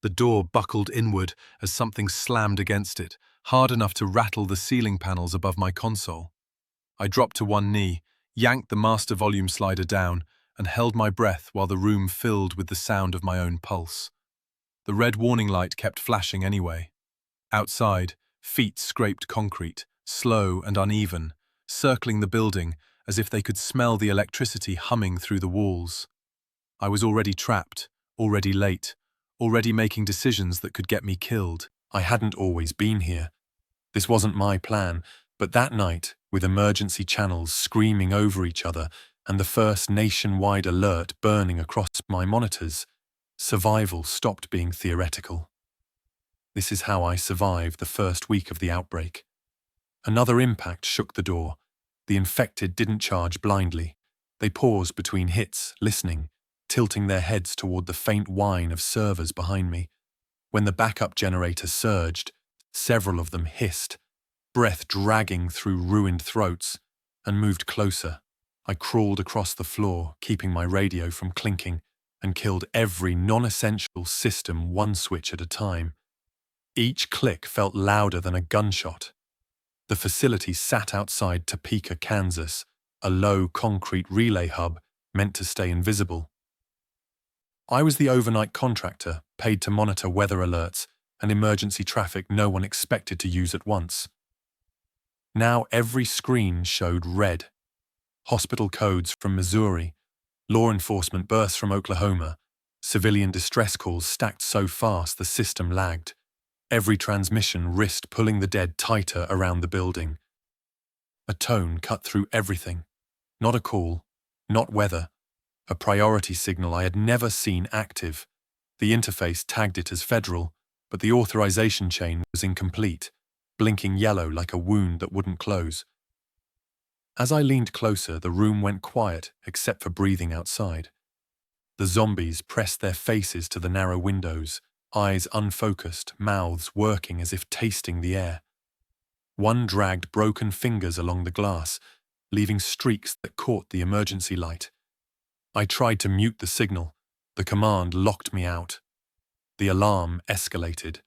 The door buckled inward as something slammed against it, hard enough to rattle the ceiling panels above my console. I dropped to one knee, yanked the master volume slider down, and held my breath while the room filled with the sound of my own pulse. The red warning light kept flashing anyway. Outside, feet scraped concrete, slow and uneven, circling the building as if they could smell the electricity humming through the walls. I was already trapped, already late, already making decisions that could get me killed. I hadn't always been here. This wasn't my plan, but that night, with emergency channels screaming over each other and the first nationwide alert burning across my monitors, survival stopped being theoretical. This is how I survived the first week of the outbreak. Another impact shook the door. The infected didn't charge blindly. They paused between hits, listening, tilting their heads toward the faint whine of servers behind me. When the backup generator surged, several of them hissed, breath dragging through ruined throats, and moved closer. I crawled across the floor, keeping my radio from clinking, and killed every non-essential system one switch at a time. Each click felt louder than a gunshot. The facility sat outside Topeka, Kansas, a low concrete relay hub meant to stay invisible. I was the overnight contractor, paid to monitor weather alerts and emergency traffic no one expected to use at once. Now every screen showed red. Hospital codes from Missouri, law enforcement bursts from Oklahoma, civilian distress calls stacked so fast the system lagged. Every transmission risked pulling the dead tighter around the building. A tone cut through everything. Not a call, not weather. A priority signal I had never seen active. The interface tagged it as federal, but the authorization chain was incomplete, blinking yellow like a wound that wouldn't close. As I leaned closer, the room went quiet except for breathing outside. The zombies pressed their faces to the narrow windows, eyes unfocused, mouths working as if tasting the air. One dragged broken fingers along the glass, leaving streaks that caught the emergency light. I tried to mute the signal. The command locked me out. The alarm escalated,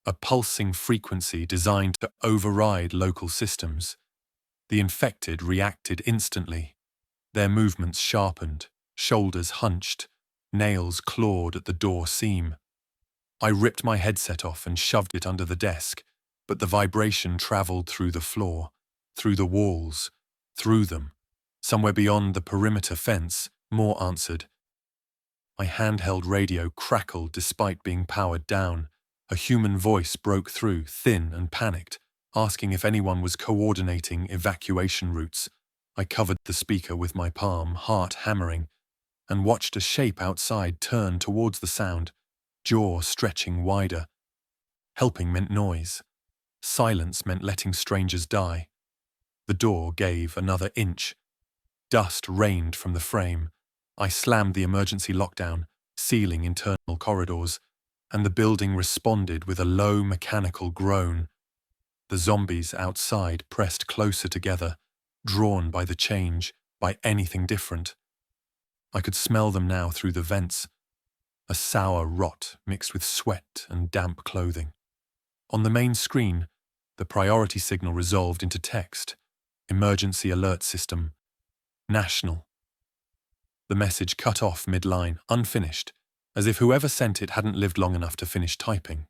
a pulsing frequency designed to override local systems. The infected reacted instantly. Their movements sharpened, shoulders hunched, nails clawed at the door seam. I ripped my headset off and shoved it under the desk, but the vibration traveled through the floor, through the walls, through them. Somewhere beyond the perimeter fence, more answered. My handheld radio crackled despite being powered down. A human voice broke through, thin and panicked, asking if anyone was coordinating evacuation routes. I covered the speaker with my palm, heart hammering, and watched a shape outside turn towards the sound, jaw stretching wider. Helping meant noise. Silence meant letting strangers die. The door gave another inch. Dust rained from the frame. I slammed the emergency lockdown, sealing internal corridors, and the building responded with a low mechanical groan. The zombies outside pressed closer together, drawn by the change, by anything different. I could smell them now through the vents, a sour rot mixed with sweat and damp clothing. On the main screen, the priority signal resolved into text, emergency alert system, national. The message cut off mid-line, unfinished, as if whoever sent it hadn't lived long enough to finish typing.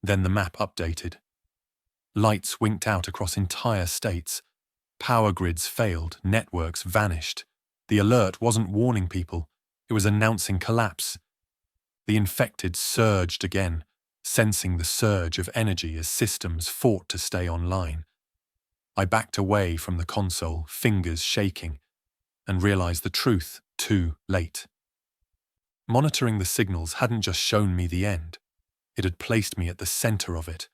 Then the map updated. Lights winked out across entire states. Power grids failed, networks vanished. The alert wasn't warning people, it was announcing collapse. The infected surged again, sensing the surge of energy as systems fought to stay online. I backed away from the console, fingers shaking, and realized the truth too late. Monitoring the signals hadn't just shown me the end. It had placed me at the center of it.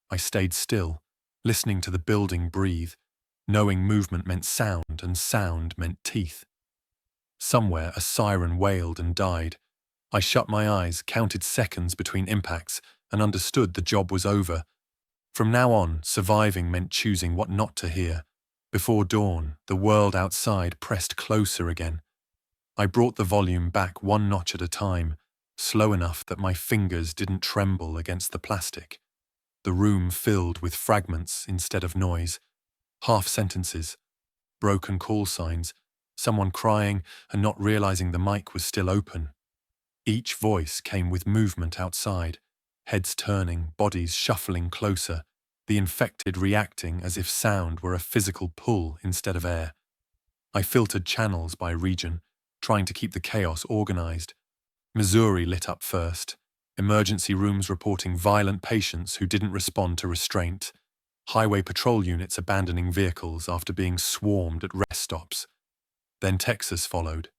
I stayed still, listening to the building breathe, knowing movement meant sound and sound meant teeth. Somewhere a siren wailed and died. I shut my eyes, counted seconds between impacts, and understood the job was over. From now on, surviving meant choosing what not to hear. Before dawn, the world outside pressed closer again. I brought the volume back one notch at a time, slow enough that my fingers didn't tremble against the plastic. The room filled with fragments instead of noise, half sentences, broken call signs, someone crying and not realizing the mic was still open. Each voice came with movement outside, heads turning, bodies shuffling closer, the infected reacting as if sound were a physical pull instead of air. I filtered channels by region, trying to keep the chaos organized. Missouri lit up first, emergency rooms reporting violent patients who didn't respond to restraint, highway patrol units abandoning vehicles after being swarmed at rest stops. Then Texas followed.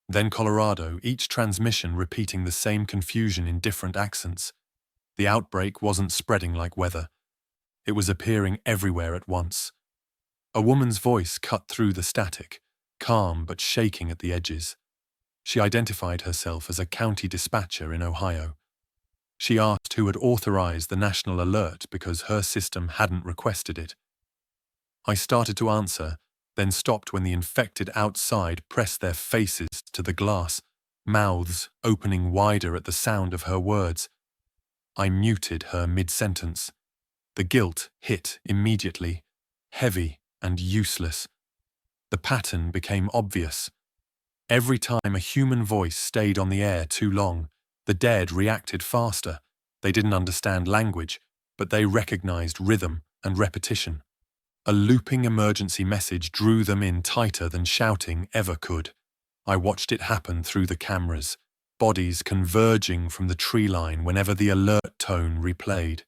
Then Colorado, each transmission repeating the same confusion in different accents. The outbreak wasn't spreading like weather. It was appearing everywhere at once. A woman's voice cut through the static, calm but shaking at the edges. She identified herself as a county dispatcher in Ohio. She asked who had authorized the national alert because her system hadn't requested it. I started to answer, then stopped when the infected outside pressed their faces to the glass, mouths opening wider at the sound of her words. I muted her mid-sentence. The guilt hit immediately, heavy and useless. The pattern became obvious. Every time a human voice stayed on the air too long, the dead reacted faster. They didn't understand language, but they recognized rhythm and repetition. A looping emergency message drew them in tighter than shouting ever could. I watched it happen through the cameras, bodies converging from the tree line whenever the alert tone replayed.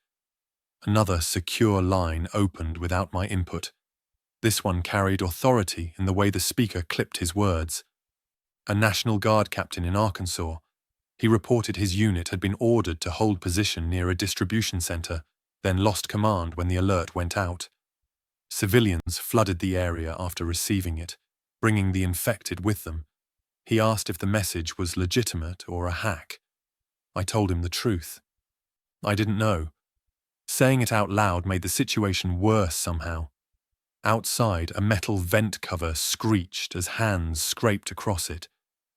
Another secure line opened without my input. This one carried authority in the way the speaker clipped his words. A National Guard captain in Arkansas. He reported his unit had been ordered to hold position near a distribution center, then lost command when the alert went out. Civilians flooded the area after receiving it, bringing the infected with them. He asked if the message was legitimate or a hack. I told him the truth. I didn't know. Saying it out loud made the situation worse somehow. Outside, a metal vent cover screeched as hands scraped across it.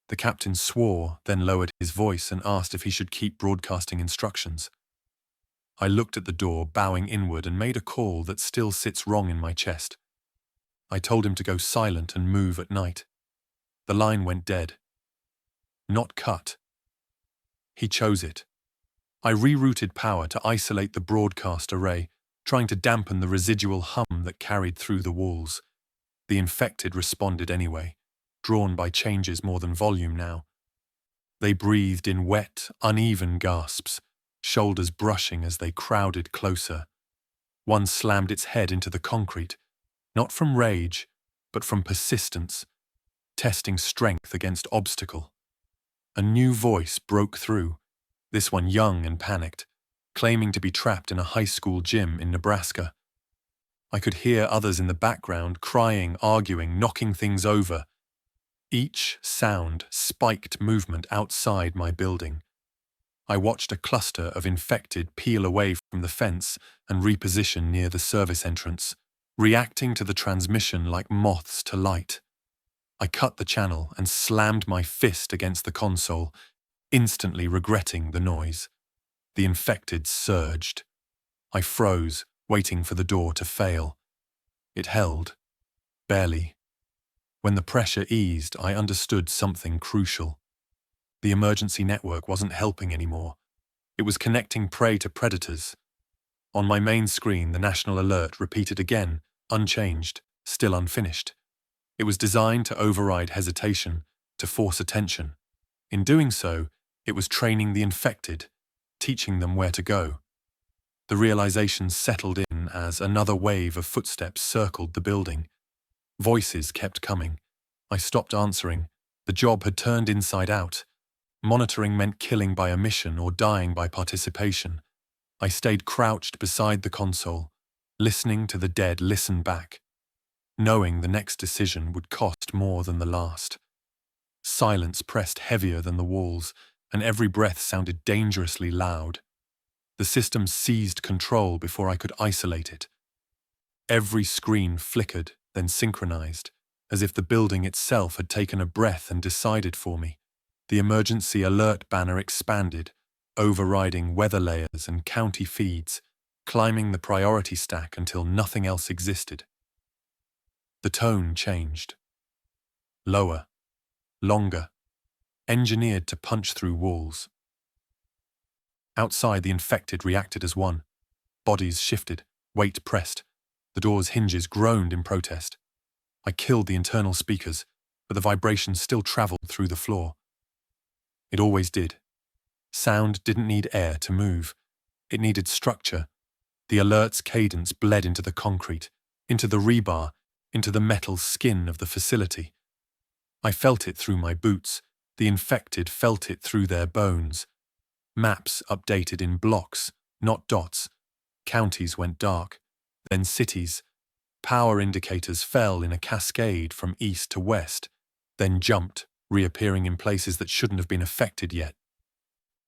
The captain swore, then lowered his voice and asked if he should keep broadcasting instructions. I looked at the door, bowing inward, and made a call that still sits wrong in my chest. I told him to go silent and move at night. The line went dead. Not cut. He chose it. I rerouted power to isolate the broadcast array, trying to dampen the residual hum that carried through the walls. The infected responded anyway, drawn by changes more than volume now. They breathed in wet, uneven gasps, shoulders brushing as they crowded closer. One slammed its head into the concrete, not from rage, but from persistence, testing strength against obstacle. A new voice broke through, this one young and panicked, claiming to be trapped in a high school gym in Nebraska. I could hear others in the background crying, arguing, knocking things over. Each sound spiked movement outside my building. I watched a cluster of infected peel away from the fence and reposition near the service entrance, reacting to the transmission like moths to light. I cut the channel and slammed my fist against the console, instantly regretting the noise. The infected surged. I froze, waiting for the door to fail. It held. Barely. When the pressure eased, I understood something crucial. The emergency network wasn't helping anymore. It was connecting prey to predators. On my main screen, the national alert repeated again, unchanged, still unfinished. It was designed to override hesitation, to force attention. In doing so, it was training the infected, teaching them where to go. The realization settled in as another wave of footsteps circled the building. Voices kept coming. I stopped answering. The job had turned inside out. Monitoring meant killing by omission or dying by participation. I stayed crouched beside the console, listening to the dead listen back, knowing the next decision would cost more than the last. Silence pressed heavier than the walls, and every breath sounded dangerously loud. The system seized control before I could isolate it. Every screen flickered, then synchronized, as if the building itself had taken a breath and decided for me. The emergency alert banner expanded, overriding weather layers and county feeds, climbing the priority stack until nothing else existed. The tone changed. Lower, longer, engineered to punch through walls. Outside, the infected reacted as one. Bodies shifted, weight pressed. The door's hinges groaned in protest. I killed the internal speakers, but the vibration still traveled through the floor. It always did. Sound didn't need air to move. It needed structure. The alert's cadence bled into the concrete, into the rebar, into the metal skin of the facility. I felt it through my boots. The infected felt it through their bones. Maps updated in blocks, not dots. Counties went dark, then cities. Power indicators fell in a cascade from east to west, then jumped, reappearing in places that shouldn't have been affected yet.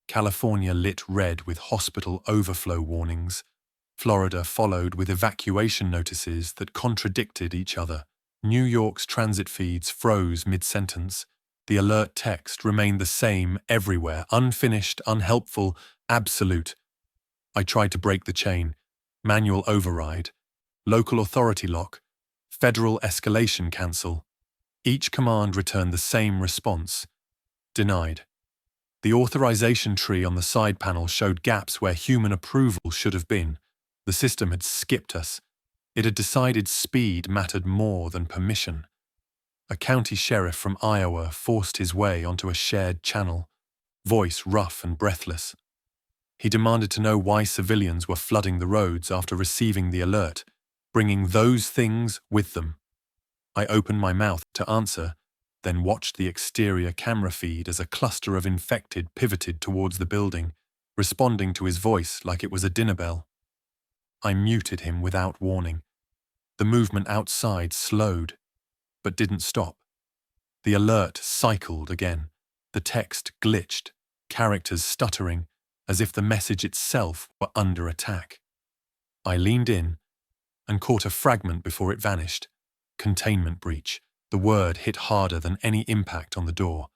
California lit red with hospital overflow warnings. Florida followed with evacuation notices that contradicted each other. New York's transit feeds froze mid-sentence. The alert text remained the same everywhere, unfinished, unhelpful, absolute. I tried to break the chain. Manual override. Local authority lock. Federal escalation cancel. Each command returned the same response. Denied. The authorization tree on the side panel showed gaps where human approval should have been. The system had skipped us. It had decided speed mattered more than permission. A county sheriff from Iowa forced his way onto a shared channel, voice rough and breathless. He demanded to know why civilians were flooding the roads after receiving the alert, bringing those things with them. I opened my mouth to answer, then watched the exterior camera feed as a cluster of infected pivoted towards the building, responding to his voice like it was a dinner bell. I muted him without warning. The movement outside slowed, but didn't stop. The alert cycled again. The text glitched, characters stuttering, as if the message itself were under attack. I leaned in and caught a fragment before it vanished. Containment breach. The word hit harder than any impact on the door.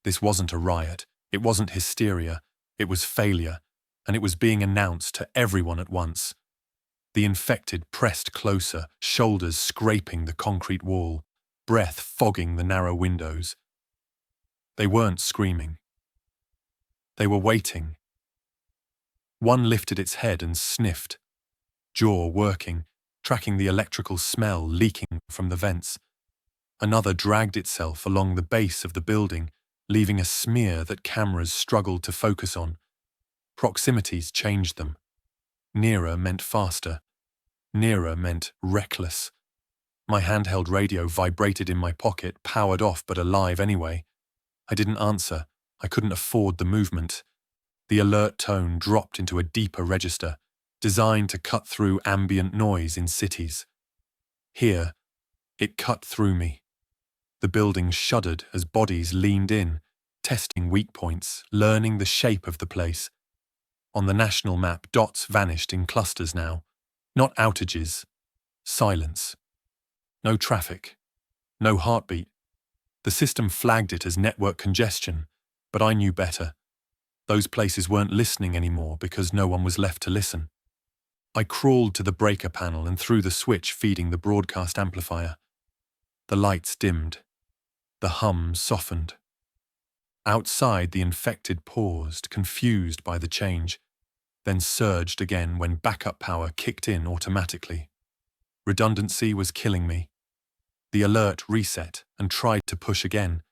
This wasn't a riot. It wasn't hysteria. It was failure, and it was being announced to everyone at once. The infected pressed closer, shoulders scraping the concrete wall, breath fogging the narrow windows. They weren't screaming. They were waiting. One lifted its head and sniffed, jaw working, tracking the electrical smell leaking from the vents. Another dragged itself along the base of the building, leaving a smear that cameras struggled to focus on. Proximities changed them. Nearer meant faster. Nearer meant reckless. My handheld radio vibrated in my pocket, powered off but alive anyway. I didn't answer. I couldn't afford the movement. The alert tone dropped into a deeper register, designed to cut through ambient noise in cities. Here, it cut through me. The building shuddered as bodies leaned in, testing weak points, learning the shape of the place. On the national map, dots vanished in clusters now. Not outages. Silence. No traffic. No heartbeat. The system flagged it as network congestion, but I knew better. Those places weren't listening anymore because no one was left to listen. I crawled to the breaker panel and threw the switch feeding the broadcast amplifier. The lights dimmed. The hum softened. Outside, the infected paused, confused by the change, then surged again when backup power kicked in automatically. Redundancy was killing me. The alert reset and tried to push again.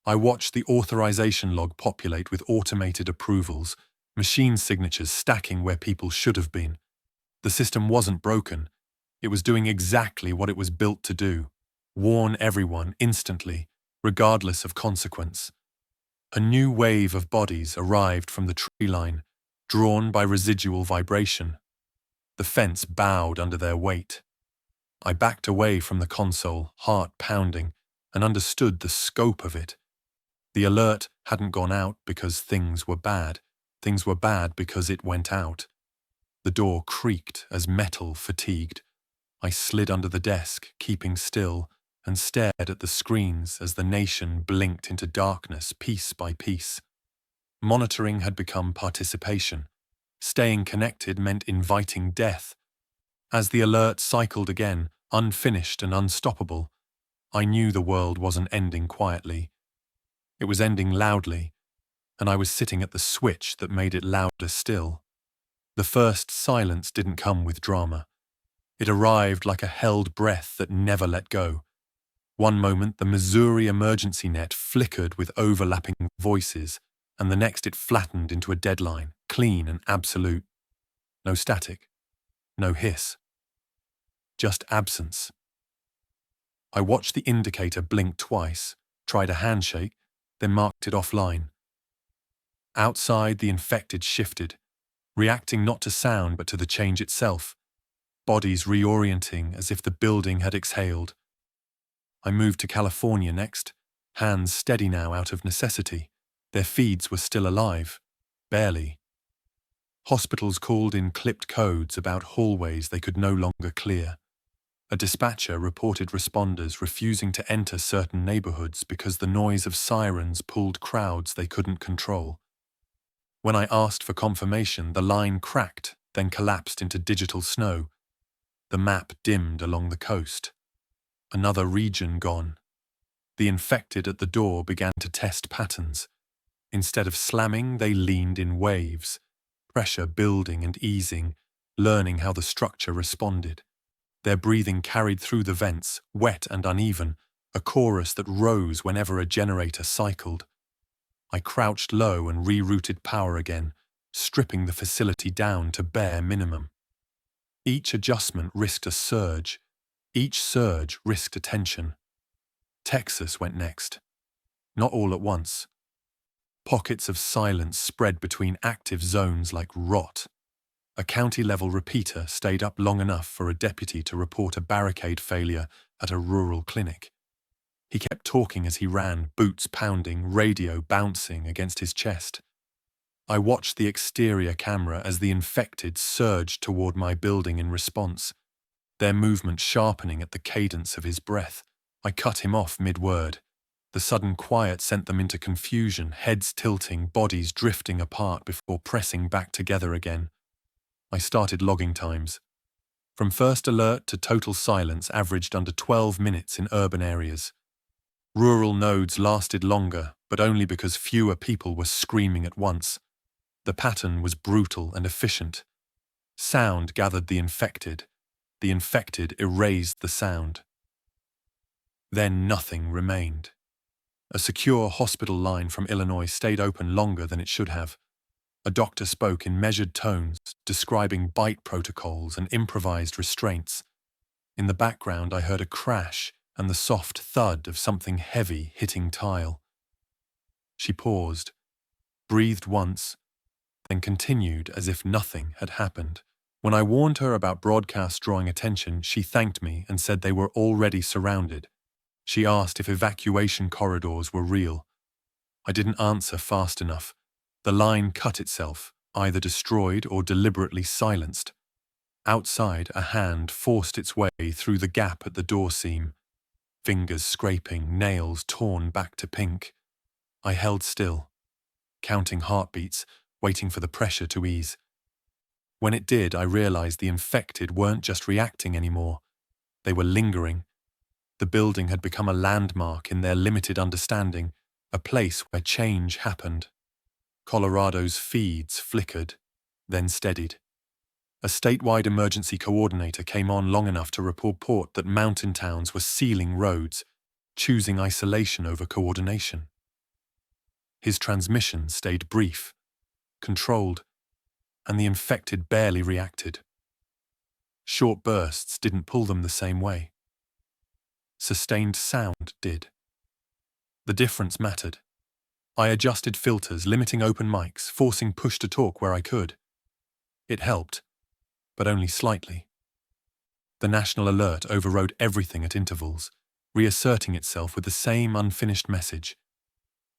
I watched the authorization log populate with automated approvals, machine signatures stacking where people should have been. The system wasn't broken. It was doing exactly what it was built to do. Warn everyone instantly, regardless of consequence. A new wave of bodies arrived from the tree line, drawn by residual vibration. The fence bowed under their weight. I backed away from the console, heart pounding, and understood the scope of it. The alert hadn't gone out because things were bad. Things were bad because it went out. The door creaked as metal fatigued. I slid under the desk, keeping still, and stared at the screens as the nation blinked into darkness piece by piece. Monitoring had become participation. Staying connected meant inviting death. As the alert cycled again, unfinished and unstoppable, I knew the world wasn't ending quietly. It was ending loudly, and I was sitting at the switch that made it louder still. The first silence didn't come with drama. It arrived like a held breath that never let go. One moment, the Missouri emergency net flickered with overlapping voices, and the next it flattened into a deadline, clean and absolute. No static, no hiss. Just absence. I watched the indicator blink twice, tried a handshake, then marked it offline. Outside, the infected shifted, reacting not to sound but to the change itself, bodies reorienting as if the building had exhaled. I moved to California next, hands steady now out of necessity. Their feeds were still alive, barely. Hospitals called in clipped codes about hallways they could no longer clear. A dispatcher reported responders refusing to enter certain neighborhoods because the noise of sirens pulled crowds they couldn't control. When I asked for confirmation, the line cracked, then collapsed into digital snow. The map dimmed along the coast. Another region gone. The infected at the door began to test patterns. Instead of slamming, they leaned in waves, pressure building and easing, learning how the structure responded. Their breathing carried through the vents, wet and uneven, a chorus that rose whenever a generator cycled. I crouched low and rerouted power again, stripping the facility down to bare minimum. Each adjustment risked a surge. Each surge risked attention. Texas went next. Not all at once. Pockets of silence spread between active zones like rot. A county-level repeater stayed up long enough for a deputy to report a barricade failure at a rural clinic. He kept talking as he ran, boots pounding, radio bouncing against his chest. I watched the exterior camera as the infected surged toward my building in response, their movement sharpening at the cadence of his breath. I cut him off mid-word. The sudden quiet sent them into confusion, heads tilting, bodies drifting apart before pressing back together again. I started logging times. From first alert to total silence averaged under 12 minutes in urban areas. Rural nodes lasted longer, but only because fewer people were screaming at once. The pattern was brutal and efficient. Sound gathered the infected erased the sound. Then nothing remained. A secure hospital line from Illinois stayed open longer than it should have. A doctor spoke in measured tones, describing bite protocols and improvised restraints. In the background, I heard a crash and the soft thud of something heavy hitting tile. She paused, breathed once, then continued as if nothing had happened. When I warned her about broadcasts drawing attention, she thanked me and said they were already surrounded. She asked if evacuation corridors were real. I didn't answer fast enough. The line cut itself, either destroyed or deliberately silenced. Outside, a hand forced its way through the gap at the door seam. Fingers scraping, nails torn back to pink. I held still, counting heartbeats, waiting for the pressure to ease. When it did, I realized the infected weren't just reacting anymore. They were lingering. The building had become a landmark in their limited understanding, a place where change happened. Colorado's feeds flickered, then steadied. A statewide emergency coordinator came on long enough to report that mountain towns were sealing roads, choosing isolation over coordination. His transmission stayed brief, controlled, and the infected barely reacted. Short bursts didn't pull them the same way. Sustained sound did. The difference mattered. I adjusted filters, limiting open mics, forcing push to talk where I could. It helped, but only slightly. The national alert overrode everything at intervals, reasserting itself with the same unfinished message.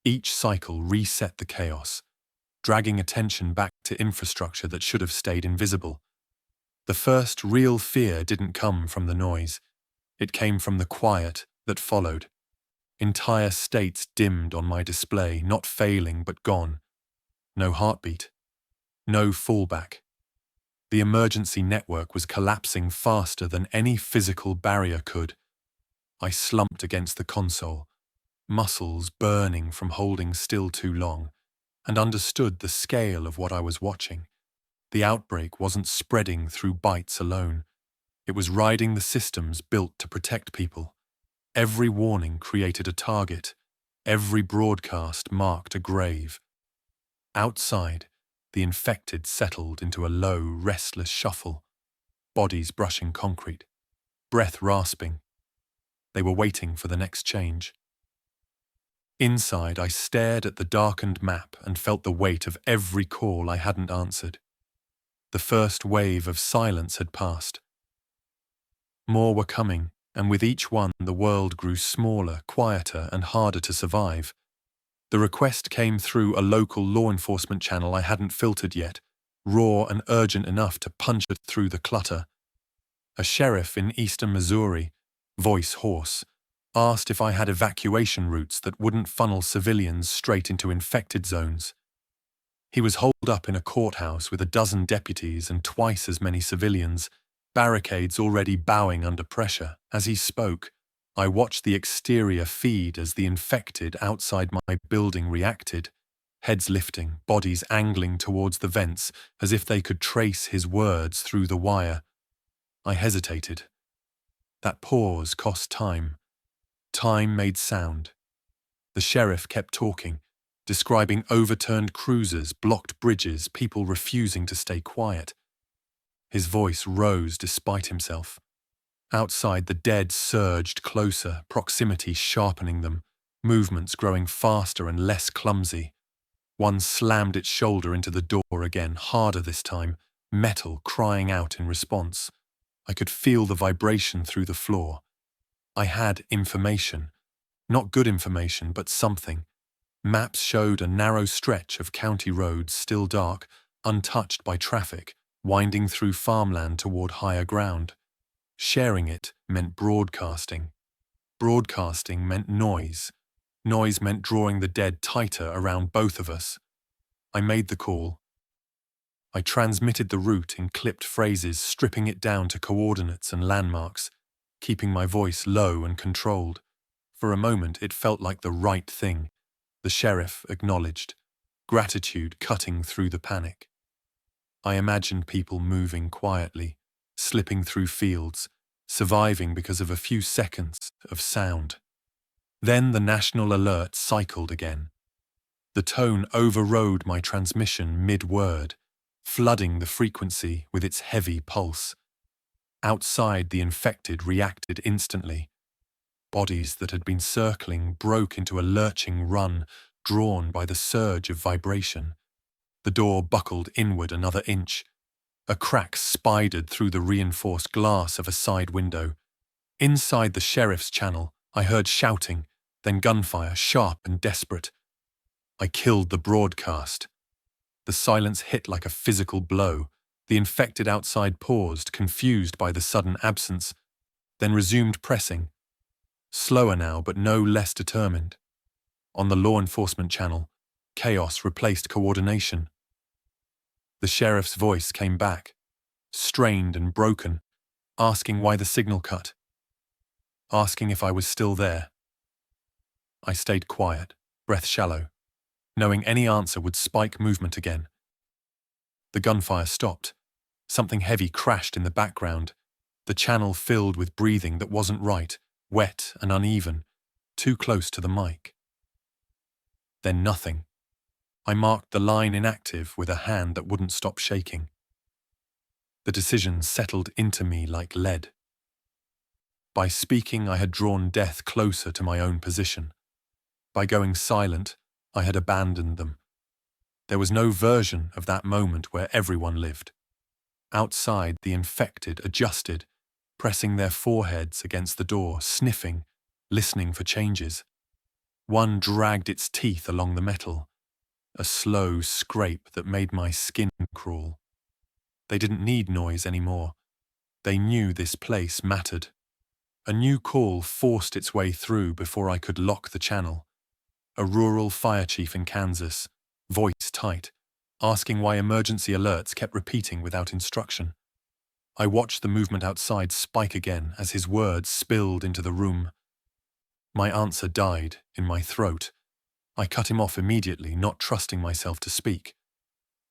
Each cycle reset the chaos, dragging attention back to infrastructure that should have stayed invisible. The first real fear didn't come from the noise. It came from the quiet, that followed. Entire states dimmed on my display, not failing but gone. No heartbeat. No fallback. The emergency network was collapsing faster than any physical barrier could. I slumped against the console, muscles burning from holding still too long, and understood the scale of what I was watching. The outbreak wasn't spreading through bites alone. It was riding the systems built to protect people. Every warning created a target. Every broadcast marked a grave. Outside, the infected settled into a low, restless shuffle, bodies brushing concrete, breath rasping. They were waiting for the next change. Inside, I stared at the darkened map and felt the weight of every call I hadn't answered. The first wave of silence had passed. More were coming, and with each one the world grew smaller, quieter, and harder to survive. The request came through a local law enforcement channel I hadn't filtered yet, raw and urgent enough to punch it through the clutter. A sheriff in eastern Missouri, voice hoarse, asked if I had evacuation routes that wouldn't funnel civilians straight into infected zones. He was holed up in a courthouse with a dozen deputies and twice as many civilians, barricades already bowing under pressure. As he spoke, I watched the exterior feed as the infected outside my building reacted, heads lifting, bodies angling towards the vents as if they could trace his words through the wire. I hesitated. That pause cost time. Time made sound. The sheriff kept talking, describing overturned cruisers, blocked bridges, people refusing to stay quiet. His voice rose despite himself. Outside, the dead surged closer, proximity sharpening them, movements growing faster and less clumsy. One slammed its shoulder into the door again, harder this time, metal crying out in response. I could feel the vibration through the floor. I had information. Not good information, but something. Maps showed a narrow stretch of county roads, still dark, untouched by traffic, winding through farmland toward higher ground. Sharing it meant broadcasting. Broadcasting meant noise. Noise meant drawing the dead tighter around both of us. I made the call. I transmitted the route in clipped phrases, stripping it down to coordinates and landmarks, keeping my voice low and controlled. For a moment, it felt like the right thing. The sheriff acknowledged, gratitude cutting through the panic. I imagined people moving quietly, slipping through fields, surviving because of a few seconds of sound. Then the national alert cycled again. The tone overrode my transmission mid-word, flooding the frequency with its heavy pulse. Outside, the infected reacted instantly. Bodies that had been circling broke into a lurching run, drawn by the surge of vibration. The door buckled inward another inch. A crack spidered through the reinforced glass of a side window. Inside the sheriff's channel, I heard shouting, then gunfire, sharp and desperate. I killed the broadcast. The silence hit like a physical blow. The infected outside paused, confused by the sudden absence, then resumed pressing. Slower now, but no less determined. On the law enforcement channel, chaos replaced coordination. The sheriff's voice came back, strained and broken, asking why the signal cut, asking if I was still there. I stayed quiet, breath shallow, knowing any answer would spike movement again. The gunfire stopped. Something heavy crashed in the background, the channel filled with breathing that wasn't right, wet and uneven, too close to the mic. Then nothing. I marked the line inactive with a hand that wouldn't stop shaking. The decision settled into me like lead. By speaking, I had drawn death closer to my own position. By going silent, I had abandoned them. There was no version of that moment where everyone lived. Outside, the infected adjusted, pressing their foreheads against the door, sniffing, listening for changes. One dragged its teeth along the metal, a slow scrape that made my skin crawl. They didn't need noise anymore. They knew this place mattered. A new call forced its way through before I could lock the channel. A rural fire chief in Kansas, voice tight, asking why emergency alerts kept repeating without instruction. I watched the movement outside spike again as his words spilled into the room. My answer died in my throat. I cut him off immediately, not trusting myself to speak.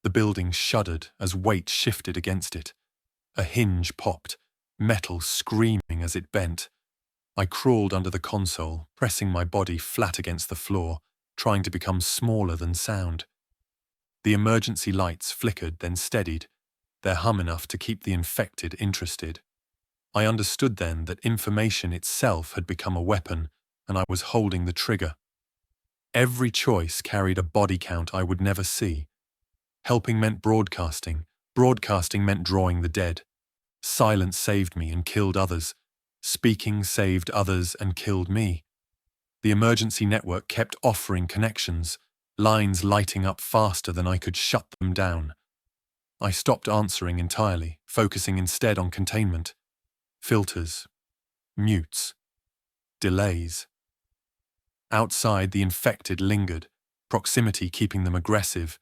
The building shuddered as weight shifted against it. A hinge popped, metal screaming as it bent. I crawled under the console, pressing my body flat against the floor, trying to become smaller than sound. The emergency lights flickered, then steadied, their hum enough to keep the infected interested. I understood then that information itself had become a weapon, and I was holding the trigger. Every choice carried a body count I would never see. Helping meant broadcasting. Broadcasting meant drawing the dead. Silence saved me and killed others. Speaking saved others and killed me. The emergency network kept offering connections, lines lighting up faster than I could shut them down. I stopped answering entirely, focusing instead on containment. Filters. Mutes. Delays. Outside, the infected lingered, proximity keeping them aggressive,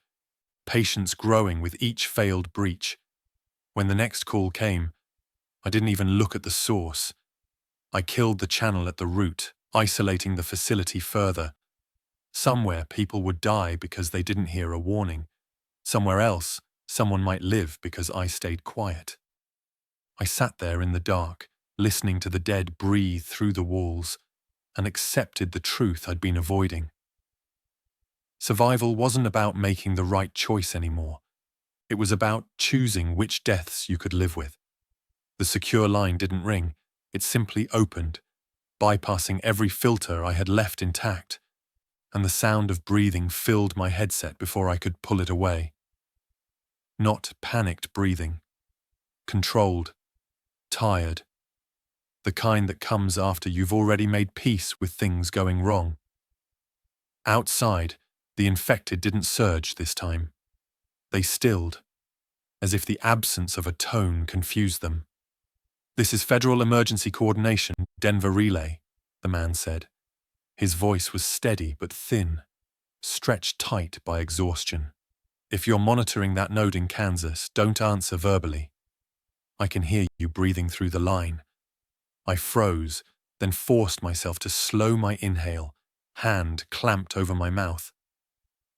patience growing with each failed breach. When the next call came, I didn't even look at the source. I killed the channel at the root, isolating the facility further. Somewhere people would die because they didn't hear a warning. Somewhere else, someone might live because I stayed quiet. I sat there in the dark, listening to the dead breathe through the walls, and accepted the truth I'd been avoiding. Survival wasn't about making the right choice anymore. It was about choosing which deaths you could live with. The secure line didn't ring, it simply opened, bypassing every filter I had left intact, and the sound of breathing filled my headset before I could pull it away. Not panicked breathing. Controlled. Tired. The kind that comes after you've already made peace with things going wrong. Outside, the infected didn't surge this time. They stilled, as if the absence of a tone confused them. "This is Federal Emergency Coordination, Denver Relay," the man said. His voice was steady but thin, stretched tight by exhaustion. "If you're monitoring that node in Kansas, don't answer verbally. I can hear you breathing through the line." I froze, then forced myself to slow my inhale, hand clamped over my mouth.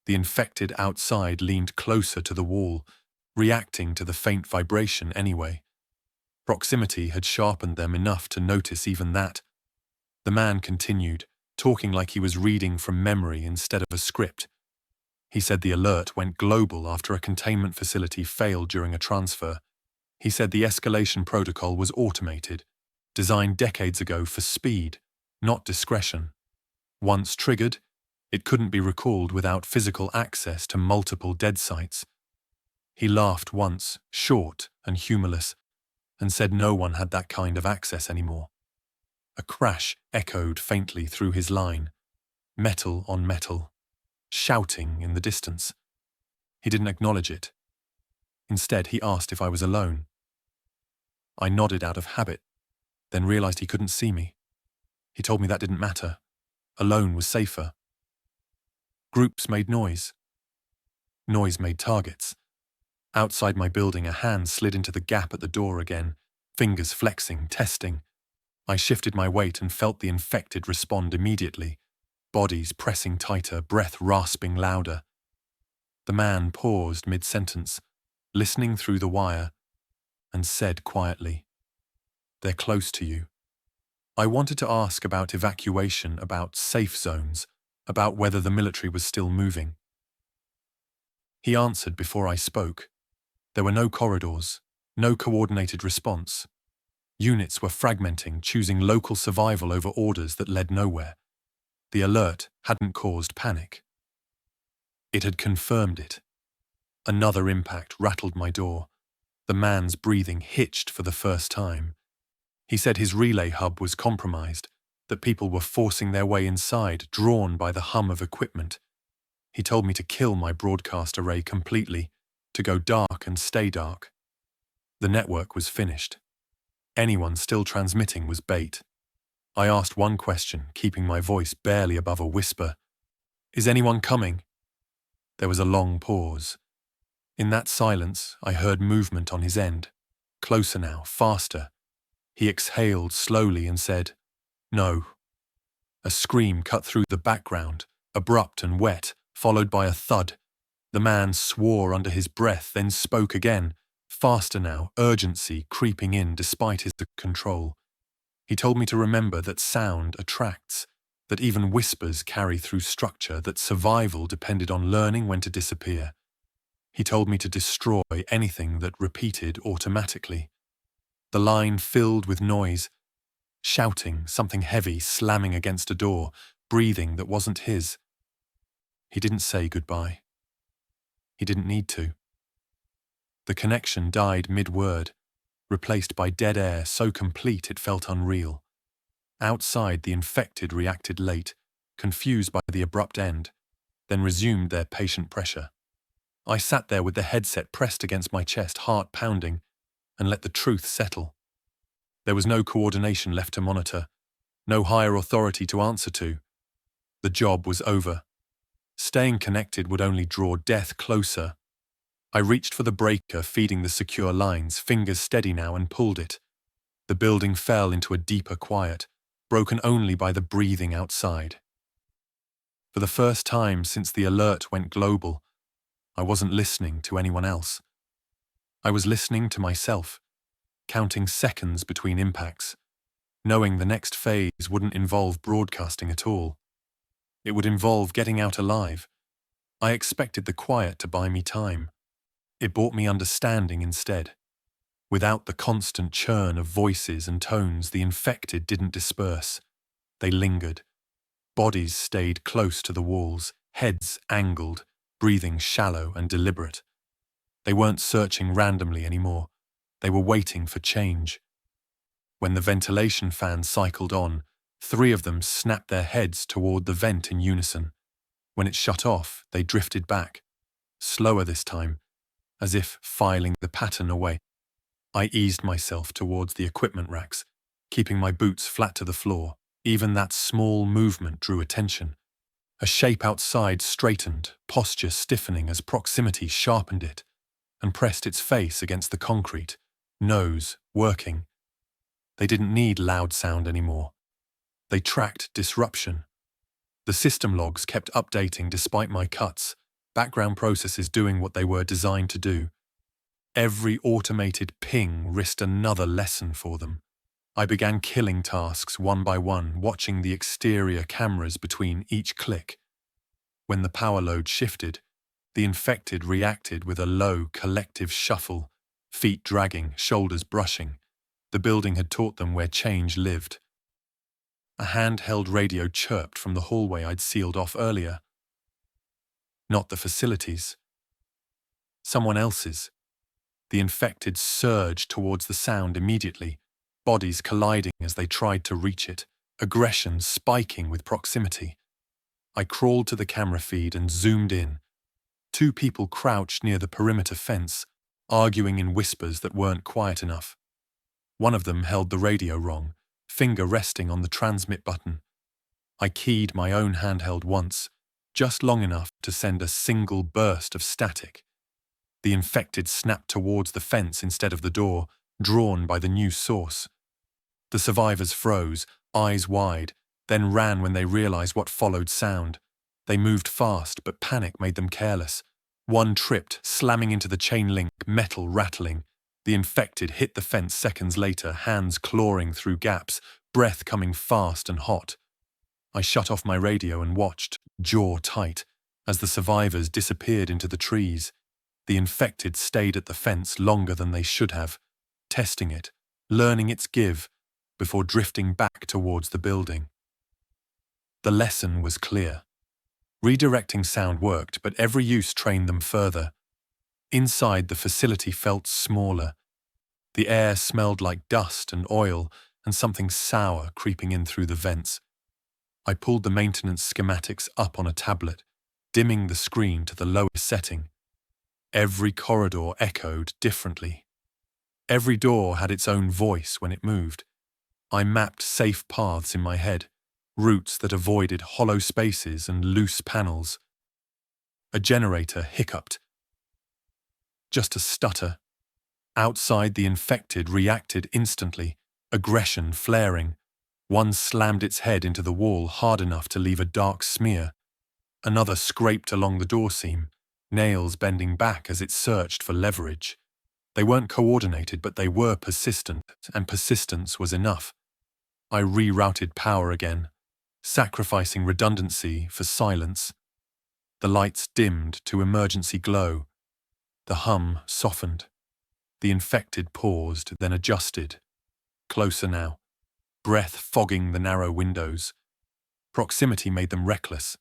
The infected outside leaned closer to the wall, reacting to the faint vibration anyway. Proximity had sharpened them enough to notice even that. The man continued, talking like he was reading from memory instead of a script. He said the alert went global after a containment facility failed during a transfer. He said the escalation protocol was automated, designed decades ago for speed, not discretion. Once triggered, it couldn't be recalled without physical access to multiple dead sites. He laughed once, short and humorless, and said no one had that kind of access anymore. A crash echoed faintly through his line, metal on metal, shouting in the distance. He didn't acknowledge it. Instead, he asked if I was alone. I nodded out of habit, then realized he couldn't see me. He told me that didn't matter. Alone was safer. Groups made noise. Noise made targets. Outside my building, a hand slid into the gap at the door again, fingers flexing, testing. I shifted my weight and felt the infected respond immediately, bodies pressing tighter, breath rasping louder. The man paused mid-sentence, listening through the wire, and said quietly, "They're close to you." I wanted to ask about evacuation, about safe zones, about whether the military was still moving. He answered before I spoke. There were no corridors, no coordinated response. Units were fragmenting, choosing local survival over orders that led nowhere. The alert hadn't caused panic. It had confirmed it. Another impact rattled my door. The man's breathing hitched for the first time. He said his relay hub was compromised, that people were forcing their way inside, drawn by the hum of equipment. He told me to kill my broadcast array completely, to go dark and stay dark. The network was finished. Anyone still transmitting was bait. I asked one question, keeping my voice barely above a whisper. "Is anyone coming?" There was a long pause. In that silence, I heard movement on his end. Closer now, faster. He exhaled slowly and said, "No." A scream cut through the background, abrupt and wet, followed by a thud. The man swore under his breath, then spoke again. Faster now, urgency creeping in despite his control. He told me to remember that sound attracts, that even whispers carry through structure, that survival depended on learning when to disappear. He told me to destroy anything that repeated automatically. The line filled with noise, shouting, something heavy slamming against a door, breathing that wasn't his. He didn't say goodbye. He didn't need to. The connection died mid-word, replaced by dead air so complete it felt unreal. Outside, the infected reacted late, confused by the abrupt end, then resumed their patient pressure. I sat there with the headset pressed against my chest, heart pounding, and let the truth settle. There was no coordination left to monitor, no higher authority to answer to. The job was over. Staying connected would only draw death closer. I reached for the breaker feeding the secure lines, fingers steady now, and pulled it. The building fell into a deeper quiet, broken only by the breathing outside. For the first time since the alert went global, I wasn't listening to anyone else. I was listening to myself, counting seconds between impacts, knowing the next phase wouldn't involve broadcasting at all. It would involve getting out alive. I expected the quiet to buy me time. It brought me understanding instead. Without the constant churn of voices and tones, the infected didn't disperse. They lingered. Bodies stayed close to the walls, heads angled, breathing shallow and deliberate. They weren't searching randomly anymore. They were waiting for change. When the ventilation fan cycled on, 3 of them snapped their heads toward the vent in unison. When it shut off, they drifted back, slower this time, as if filing the pattern away. I eased myself towards the equipment racks, keeping my boots flat to the floor. Even that small movement drew attention. A shape outside straightened, posture stiffening as proximity sharpened it, and pressed its face against the concrete, nose working. They didn't need loud sound anymore. They tracked disruption. The system logs kept updating despite my cuts, background processes doing what they were designed to do. Every automated ping risked another lesson for them. I began killing tasks one by one, watching the exterior cameras between each click. When the power load shifted, the infected reacted with a low, collective shuffle, feet dragging, shoulders brushing. The building had taught them where change lived. A handheld radio chirped from the hallway I'd sealed off earlier. Not the facilities. Someone else's. The infected surged towards the sound immediately, bodies colliding as they tried to reach it, aggression spiking with proximity. I crawled to the camera feed and zoomed in. 2 people crouched near the perimeter fence, arguing in whispers that weren't quiet enough. One of them held the radio wrong, finger resting on the transmit button. I keyed my own handheld once, just long enough to send a single burst of static. The infected snapped towards the fence instead of the door, drawn by the new source. The survivors froze, eyes wide, then ran when they realized what followed sound. They moved fast, but panic made them careless. One tripped, slamming into the chain link, metal rattling. The infected hit the fence seconds later, hands clawing through gaps, breath coming fast and hot. I shut off my radio and watched, jaw tight, as the survivors disappeared into the trees. The infected stayed at the fence longer than they should have, testing it, learning its give, before drifting back towards the building. The lesson was clear. Redirecting sound worked, but every use trained them further. Inside, the facility felt smaller. The air smelled like dust and oil and something sour creeping in through the vents. I pulled the maintenance schematics up on a tablet, dimming the screen to the lowest setting. Every corridor echoed differently. Every door had its own voice when it moved. I mapped safe paths in my head, routes that avoided hollow spaces and loose panels. A generator hiccuped. Just a stutter. Outside, the infected reacted instantly, aggression flaring. One slammed its head into the wall hard enough to leave a dark smear. Another scraped along the door seam, nails bending back as it searched for leverage. They weren't coordinated, but they were persistent, and persistence was enough. I rerouted power again, sacrificing redundancy for silence. The lights dimmed to emergency glow. The hum softened. The infected paused, then adjusted. Closer now, breath fogging the narrow windows. Proximity made them reckless.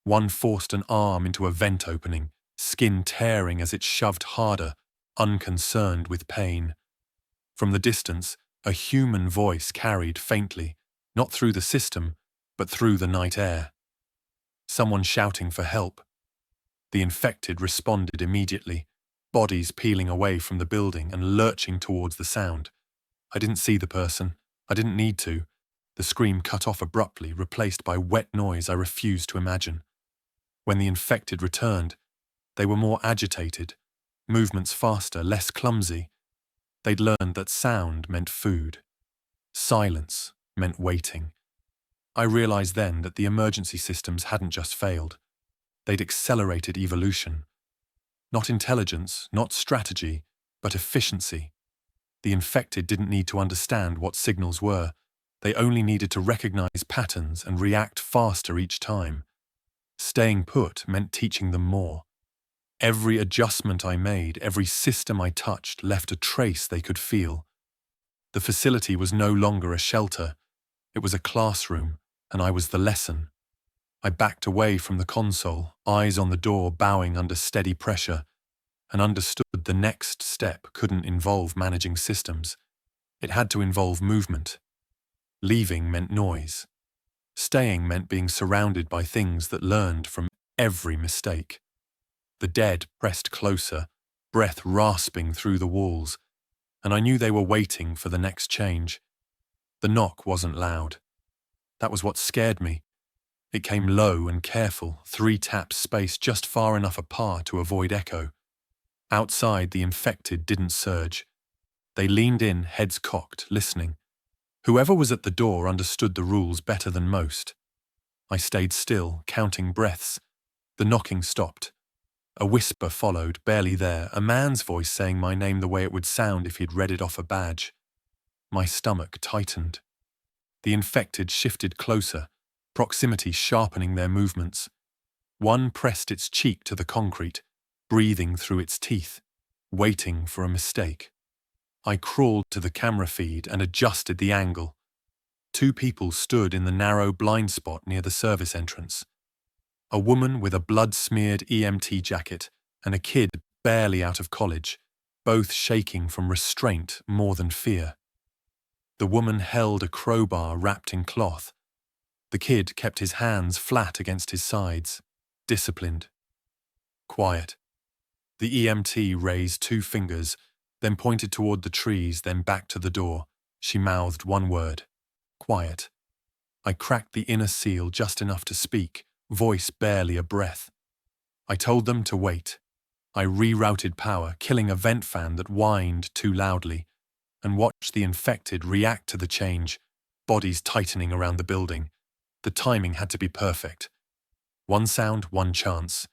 One forced an arm into a vent opening, skin tearing as it shoved harder, unconcerned with pain. From the distance, a human voice carried faintly, not through the system, but through the night air. Someone shouting for help. The infected responded immediately, bodies peeling away from the building and lurching towards the sound. I didn't see the person. I didn't need to. The scream cut off abruptly, replaced by wet noise I refused to imagine. When the infected returned, they were more agitated, movements faster, less clumsy. They'd learned that sound meant food. Silence meant waiting. I realized then that the emergency systems hadn't just failed. They'd accelerated evolution. Not intelligence, not strategy, but efficiency. The infected didn't need to understand what signals were. They only needed to recognize patterns and react faster each time. Staying put meant teaching them more. Every adjustment I made, every system I touched left a trace they could feel. The facility was no longer a shelter. It was a classroom, and I was the lesson. I backed away from the console, eyes on the door bowing under steady pressure, and understood the next step couldn't involve managing systems. It had to involve movement. Leaving meant noise. Staying meant being surrounded by things that learned from every mistake. The dead pressed closer, breath rasping through the walls, and I knew they were waiting for the next change. The knock wasn't loud. That was what scared me. It came low and careful, 3 taps spaced just far enough apart to avoid echo. Outside, the infected didn't surge. They leaned in, heads cocked, listening. Whoever was at the door understood the rules better than most. I stayed still, counting breaths. The knocking stopped. A whisper followed, barely there, a man's voice saying my name the way it would sound if he'd read it off a badge. My stomach tightened. The infected shifted closer, proximity sharpening their movements. One pressed its cheek to the concrete, breathing through its teeth, waiting for a mistake. I crawled to the camera feed and adjusted the angle. 2 people stood in the narrow blind spot near the service entrance. A woman with a blood-smeared EMT jacket and a kid barely out of college, both shaking from restraint more than fear. The woman held a crowbar wrapped in cloth. The kid kept his hands flat against his sides, disciplined. Quiet. The EMT raised 2 fingers, then pointed toward the trees, then back to the door. She mouthed one word. Quiet. I cracked the inner seal just enough to speak, voice barely a breath. I told them to wait. I rerouted power, killing a vent fan that whined too loudly, and watched the infected react to the change, bodies tightening around the building. The timing had to be perfect. 1 sound, 1 chance.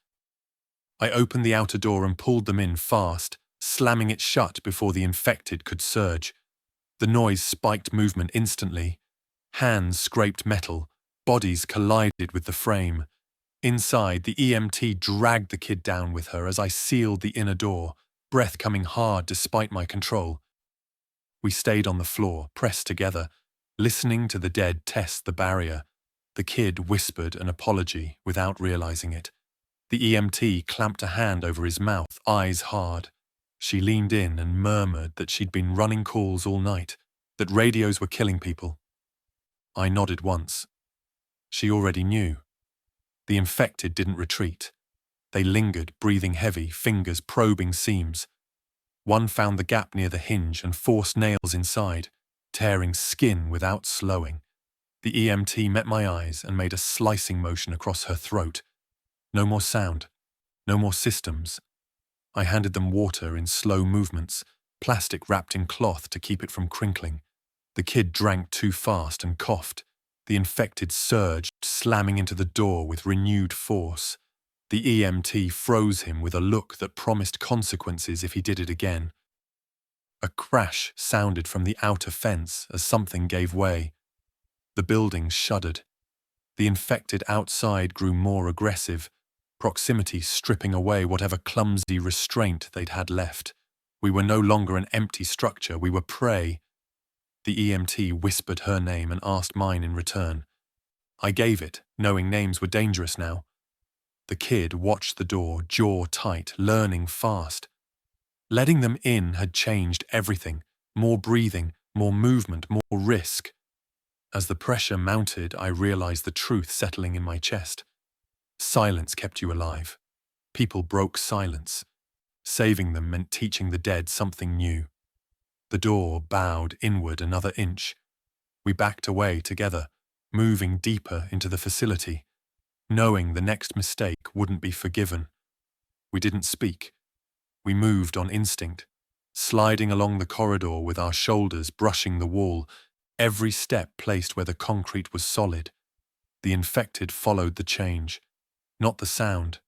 I opened the outer door and pulled them in fast, slamming it shut before the infected could surge. The noise spiked movement instantly. Hands scraped metal, bodies collided with the frame. Inside, the EMT dragged the kid down with her as I sealed the inner door, breath coming hard despite my control. We stayed on the floor, pressed together, listening to the dead test the barrier. The kid whispered an apology without realizing it. The EMT clamped a hand over his mouth, eyes hard. She leaned in and murmured that she'd been running calls all night, that radios were killing people. I nodded once. She already knew. The infected didn't retreat. They lingered, breathing heavy, fingers probing seams. One found the gap near the hinge and forced nails inside, tearing skin without slowing. The EMT met my eyes and made a slicing motion across her throat. No more sound. No more systems. I handed them water in slow movements, plastic wrapped in cloth to keep it from crinkling. The kid drank too fast and coughed. The infected surged, slamming into the door with renewed force. The EMT froze him with a look that promised consequences if he did it again. A crash sounded from the outer fence as something gave way. The building shuddered. The infected outside grew more aggressive, proximity stripping away whatever clumsy restraint they'd had left. We were no longer an empty structure, we were prey. The EMT whispered her name and asked mine in return. I gave it, knowing names were dangerous now. The kid watched the door, jaw tight, learning fast. Letting them in had changed everything. More breathing, more movement, more risk. As the pressure mounted, I realized the truth settling in my chest. Silence kept you alive. People broke silence. Saving them meant teaching the dead something new. The door bowed inward another inch. We backed away together, moving deeper into the facility, knowing the next mistake wouldn't be forgiven. We didn't speak. We moved on instinct, sliding along the corridor with our shoulders brushing the wall, every step placed where the concrete was solid. The infected followed the change, not the sound.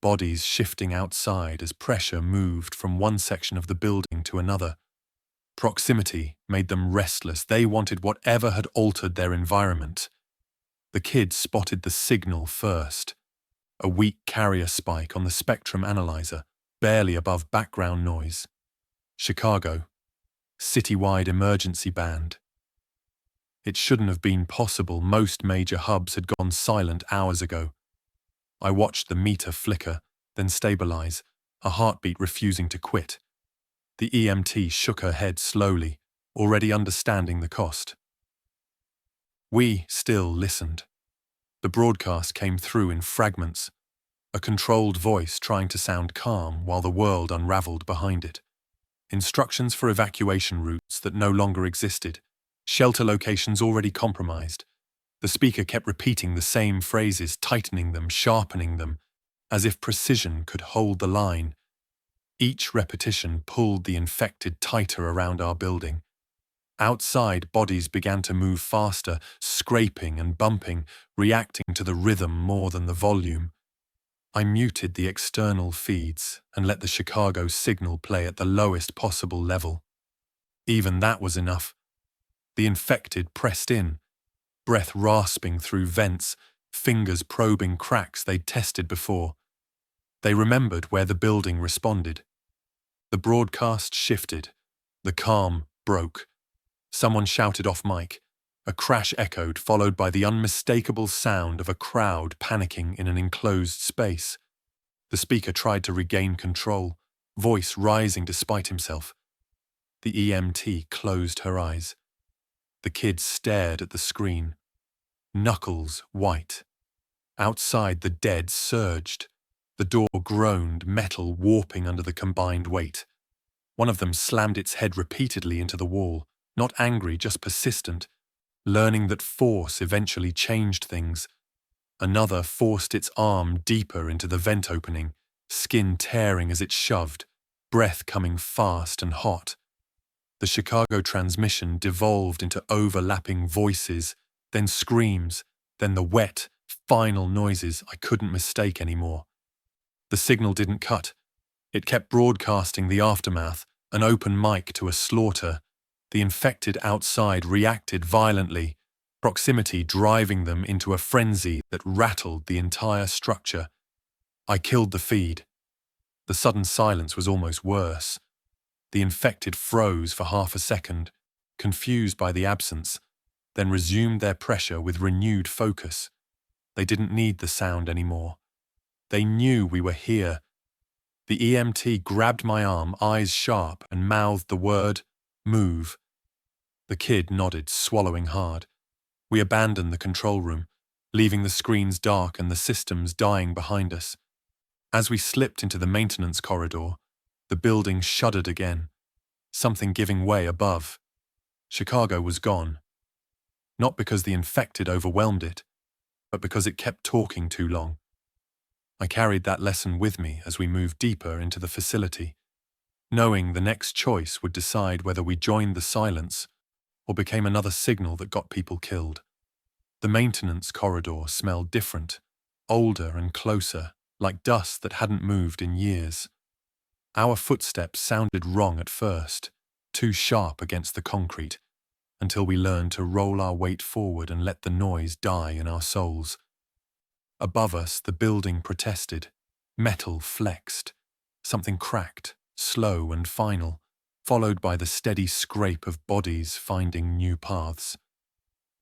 Bodies shifting outside as pressure moved from one section of the building to another. Proximity made them restless. They wanted whatever had altered their environment. The kid spotted the signal first. A weak carrier spike on the spectrum analyzer, barely above background noise. Chicago. Citywide emergency band. It shouldn't have been possible. Most major hubs had gone silent hours ago. I watched the meter flicker, then stabilize, a heartbeat refusing to quit. The EMT shook her head slowly, already understanding the cost. We still listened. The broadcast came through in fragments, a controlled voice trying to sound calm while the world unraveled behind it. Instructions for evacuation routes that no longer existed, shelter locations already compromised. The speaker kept repeating the same phrases, tightening them, sharpening them, as if precision could hold the line. Each repetition pulled the infected tighter around our building. Outside, bodies began to move faster, scraping and bumping, reacting to the rhythm more than the volume. I muted the external feeds and let the Chicago signal play at the lowest possible level. Even that was enough. The infected pressed in, breath rasping through vents, fingers probing cracks they'd tested before. They remembered where the building responded. The broadcast shifted. The calm broke. Someone shouted off mic. A crash echoed, followed by the unmistakable sound of a crowd panicking in an enclosed space. The speaker tried to regain control, voice rising despite himself. The EMT closed her eyes. The kid stared at the screen. Knuckles white. Outside, the dead surged. The door groaned, metal warping under the combined weight. One of them slammed its head repeatedly into the wall, not angry, just persistent, learning that force eventually changed things. Another forced its arm deeper into the vent opening, skin tearing as it shoved, breath coming fast and hot. The Chicago transmission devolved into overlapping voices, then screams, then the wet, final noises I couldn't mistake anymore. The signal didn't cut. It kept broadcasting the aftermath, an open mic to a slaughter. The infected outside reacted violently, proximity driving them into a frenzy that rattled the entire structure. I killed the feed. The sudden silence was almost worse. The infected froze for half a second, confused by the absence, then resumed their pressure with renewed focus. They didn't need the sound anymore. They knew we were here. The EMT grabbed my arm, eyes sharp, and mouthed the word, "Move." The kid nodded, swallowing hard. We abandoned the control room, leaving the screens dark and the systems dying behind us. As we slipped into the maintenance corridor, the building shuddered again, something giving way above. Chicago was gone, not because the infected overwhelmed it, but because it kept talking too long. I carried that lesson with me as we moved deeper into the facility, knowing the next choice would decide whether we joined the silence or became another signal that got people killed. The maintenance corridor smelled different, older and closer, like dust that hadn't moved in years. Our footsteps sounded wrong at first, too sharp against the concrete, until we learned to roll our weight forward and let the noise die in our souls. Above us, the building protested. Metal flexed. Something cracked, slow and final, followed by the steady scrape of bodies finding new paths.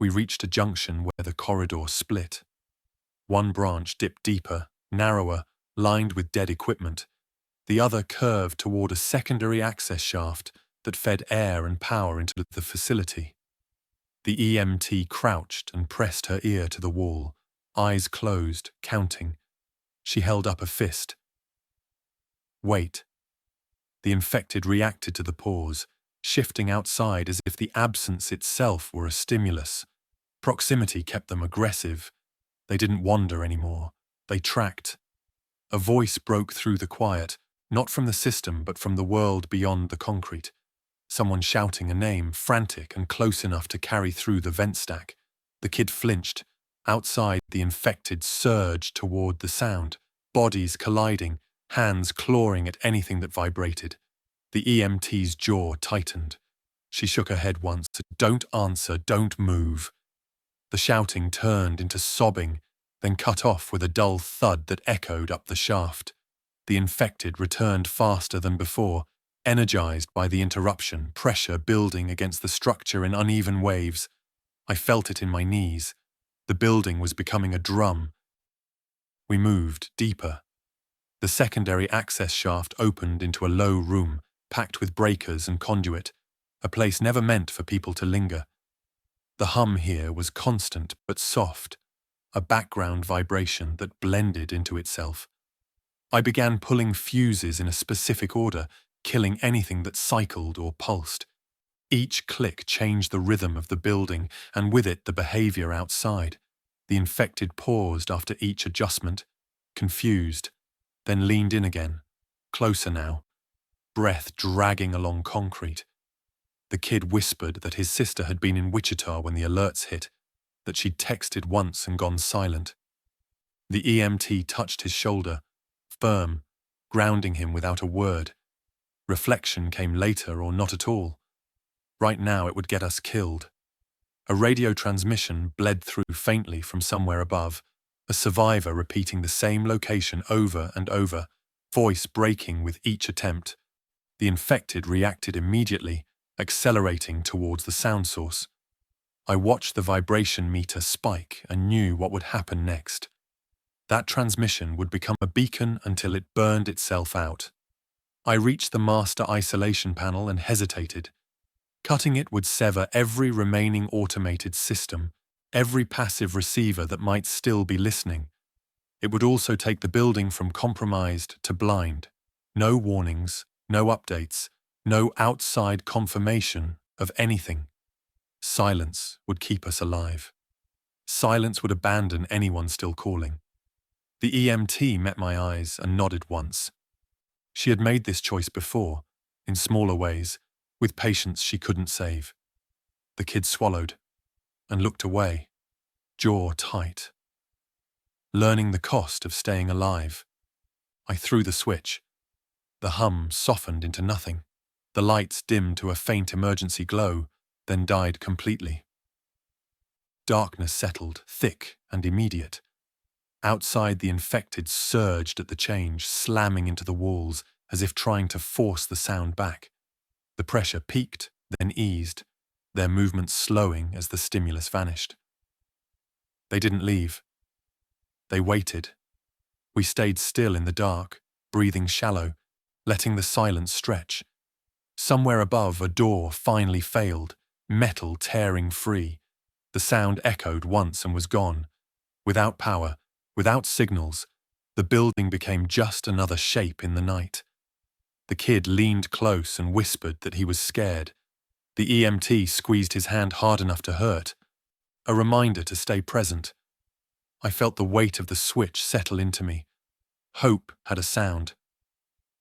We reached a junction where the corridor split. One branch dipped deeper, narrower, lined with dead equipment. The other curved toward a secondary access shaft that fed air and power into the facility. The EMT crouched and pressed her ear to the wall, eyes closed, counting. She held up a fist. Wait. The infected reacted to the pause, shifting outside as if the absence itself were a stimulus. Proximity kept them aggressive. They didn't wander anymore. They tracked. A voice broke through the quiet, not from the system but from the world beyond the concrete. Someone shouting a name, frantic and close enough to carry through the vent stack. The kid flinched. Outside, the infected surged toward the sound, bodies colliding, hands clawing at anything that vibrated. The EMT's jaw tightened. She shook her head once. Don't answer, don't move. The shouting turned into sobbing, then cut off with a dull thud that echoed up the shaft. The infected returned faster than before, energized by the interruption, pressure building against the structure in uneven waves. I felt it in my knees. The building was becoming a drum. We moved deeper. The secondary access shaft opened into a low room, packed with breakers and conduit, a place never meant for people to linger. The hum here was constant but soft, a background vibration that blended into itself. I began pulling fuses in a specific order, killing anything that cycled or pulsed. Each click changed the rhythm of the building, and with it the behavior outside. The infected paused after each adjustment, confused, then leaned in again, closer now, breath dragging along concrete. The kid whispered that his sister had been in Wichita when the alerts hit, that she'd texted once and gone silent. The EMT touched his shoulder, firm, grounding him without a word. Reflection came later or not at all. Right now it would get us killed. A radio transmission bled through faintly from somewhere above, a survivor repeating the same location over and over, voice breaking with each attempt. The infected reacted immediately, accelerating towards the sound source. I watched the vibration meter spike and knew what would happen next. That transmission would become a beacon until it burned itself out. I reached the master isolation panel and hesitated. Cutting it would sever every remaining automated system, every passive receiver that might still be listening. It would also take the building from compromised to blind. No warnings, no updates, no outside confirmation of anything. Silence would keep us alive. Silence would abandon anyone still calling. The EMT met my eyes and nodded once. She had made this choice before, in smaller ways, with patients she couldn't save. The kid swallowed and looked away, jaw tight. Learning the cost of staying alive, I threw the switch. The hum softened into nothing. The lights dimmed to a faint emergency glow, then died completely. Darkness settled, thick and immediate. Outside, the infected surged at the change, slamming into the walls as if trying to force the sound back. The pressure peaked, then eased, their movements slowing as the stimulus vanished. They didn't leave. They waited. We stayed still in the dark, breathing shallow, letting the silence stretch. Somewhere above, a door finally failed, metal tearing free. The sound echoed once and was gone. Without power, without signals, the building became just another shape in the night. The kid leaned close and whispered that he was scared. The EMT squeezed his hand hard enough to hurt, a reminder to stay present. I felt the weight of the switch settle into me. Hope had a sound,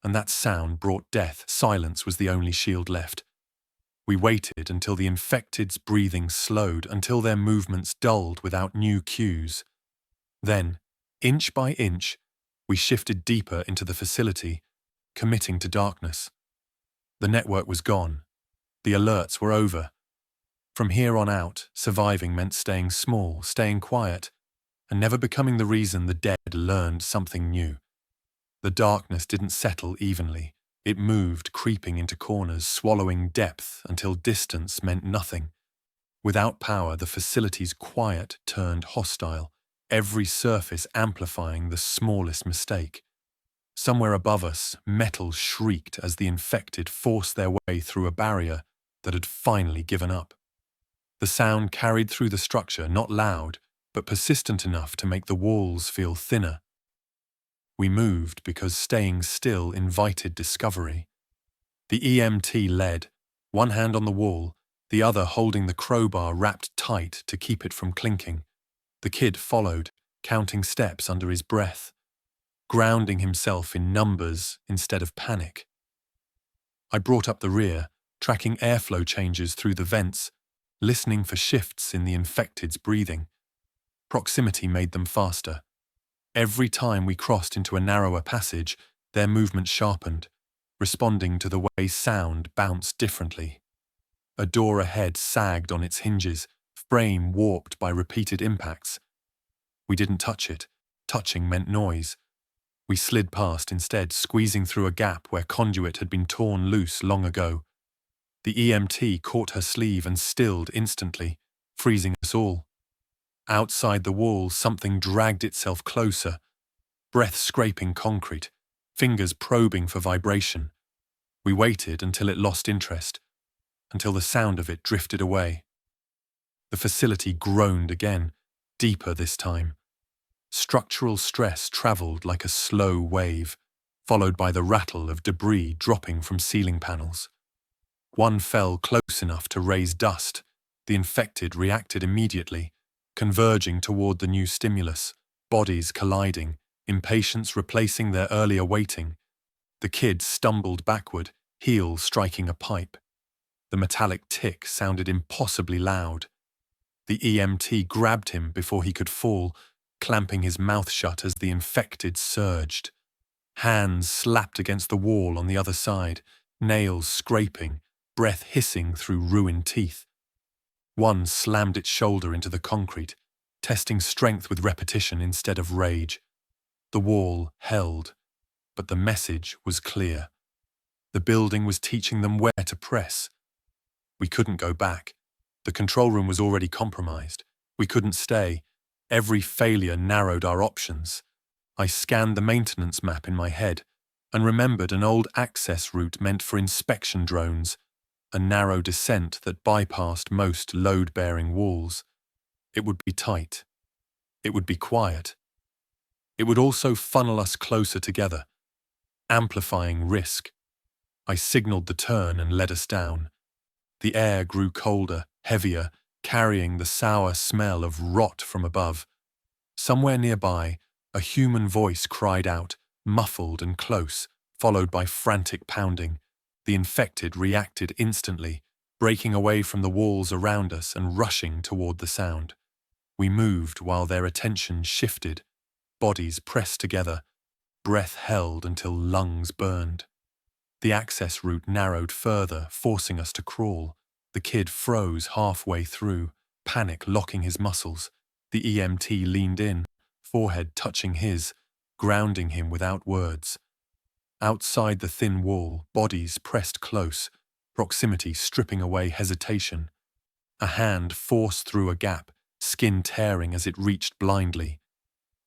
and that sound brought death. Silence was the only shield left. We waited until the infected's breathing slowed, until their movements dulled without new cues. Then, inch by inch, we shifted deeper into the facility, committing to darkness. The network was gone. The alerts were over. From here on out, surviving meant staying small, staying quiet, and never becoming the reason the dead learned something new. The darkness didn't settle evenly. It moved, creeping into corners, swallowing depth until distance meant nothing. Without power, the facility's quiet turned hostile, every surface amplifying the smallest mistake. Somewhere above us, metal shrieked as the infected forced their way through a barrier that had finally given up. The sound carried through the structure, not loud, but persistent enough to make the walls feel thinner. We moved because staying still invited discovery. The EMT led, one hand on the wall, the other holding the crowbar wrapped tight to keep it from clinking. The kid followed, counting steps under his breath, grounding himself in numbers instead of panic. I brought up the rear, tracking airflow changes through the vents, listening for shifts in the infected's breathing. Proximity made them faster. Every time we crossed into a narrower passage, their movement sharpened, responding to the way sound bounced differently. A door ahead sagged on its hinges, frame warped by repeated impacts. We didn't touch it. Touching meant noise. We slid past instead, squeezing through a gap where conduit had been torn loose long ago. The EMT caught her sleeve and stilled instantly, freezing us all. Outside the wall, something dragged itself closer, breath scraping concrete, fingers probing for vibration. We waited until it lost interest, until the sound of it drifted away. The facility groaned again, deeper this time. Structural stress traveled like a slow wave, followed by the rattle of debris dropping from ceiling panels. One fell close enough to raise dust. The infected reacted immediately, converging toward the new stimulus, bodies colliding, impatience replacing their earlier waiting. The kid stumbled backward, heel striking a pipe. The metallic tick sounded impossibly loud. The EMT grabbed him before he could fall, clamping his mouth shut as the infected surged. Hands slapped against the wall on the other side, nails scraping, breath hissing through ruined teeth. One slammed its shoulder into the concrete, testing strength with repetition instead of rage. The wall held, but the message was clear. The building was teaching them where to press. We couldn't go back. The control room was already compromised. We couldn't stay. Every failure narrowed our options. I scanned the maintenance map in my head and remembered an old access route meant for inspection drones, a narrow descent that bypassed most load-bearing walls. It would be tight. It would be quiet. It would also funnel us closer together, amplifying risk. I signaled the turn and led us down. The air grew colder, heavier, carrying the sour smell of rot from above. Somewhere nearby, a human voice cried out, muffled and close, followed by frantic pounding. The infected reacted instantly, breaking away from the walls around us and rushing toward the sound. We moved while their attention shifted, bodies pressed together, breath held until lungs burned. The access route narrowed further, forcing us to crawl. The kid froze halfway through, panic locking his muscles. The EMT leaned in, forehead touching his, grounding him without words. Outside the thin wall, bodies pressed close, proximity stripping away hesitation. A hand forced through a gap, skin tearing as it reached blindly.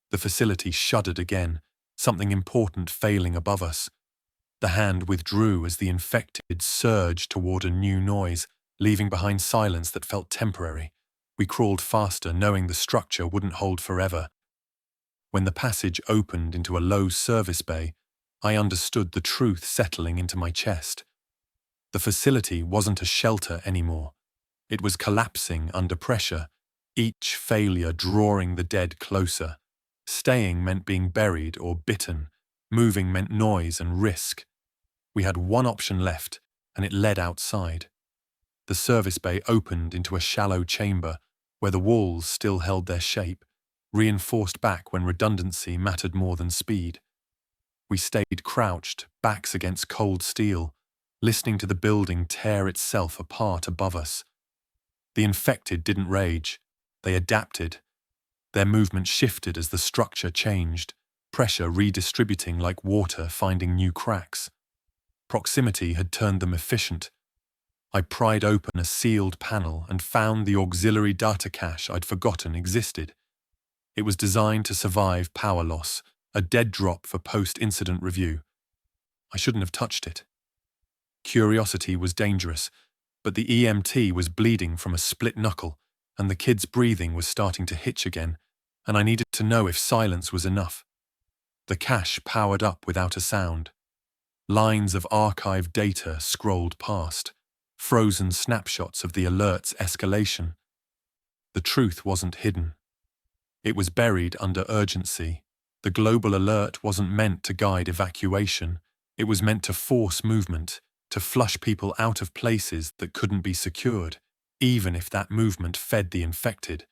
The facility shuddered again, something important failing above us. The hand withdrew as the infected surged toward a new noise, leaving behind silence that felt temporary. We crawled faster, knowing the structure wouldn't hold forever. When the passage opened into a low service bay, I understood the truth settling into my chest. The facility wasn't a shelter anymore. It was collapsing under pressure, each failure drawing the dead closer. Staying meant being buried or bitten. Moving meant noise and risk. We had one option left, and it led outside. The service bay opened into a shallow chamber where the walls still held their shape, reinforced back when redundancy mattered more than speed. We stayed crouched, backs against cold steel, listening to the building tear itself apart above us. The infected didn't rage. They adapted. Their movement shifted as the structure changed, pressure redistributing like water finding new cracks. Proximity had turned them efficient. I pried open a sealed panel and found the auxiliary data cache I'd forgotten existed. It was designed to survive power loss, a dead drop for post-incident review. I shouldn't have touched it. Curiosity was dangerous, but the EMT was bleeding from a split knuckle, and the kid's breathing was starting to hitch again, and I needed to know if silence was enough. The cache powered up without a sound. Lines of archived data scrolled past, frozen snapshots of the alert's escalation. The truth wasn't hidden. It was buried under urgency. The global alert wasn't meant to guide evacuation. It was meant to force movement, to flush people out of places that couldn't be secured, even if that movement fed the infected.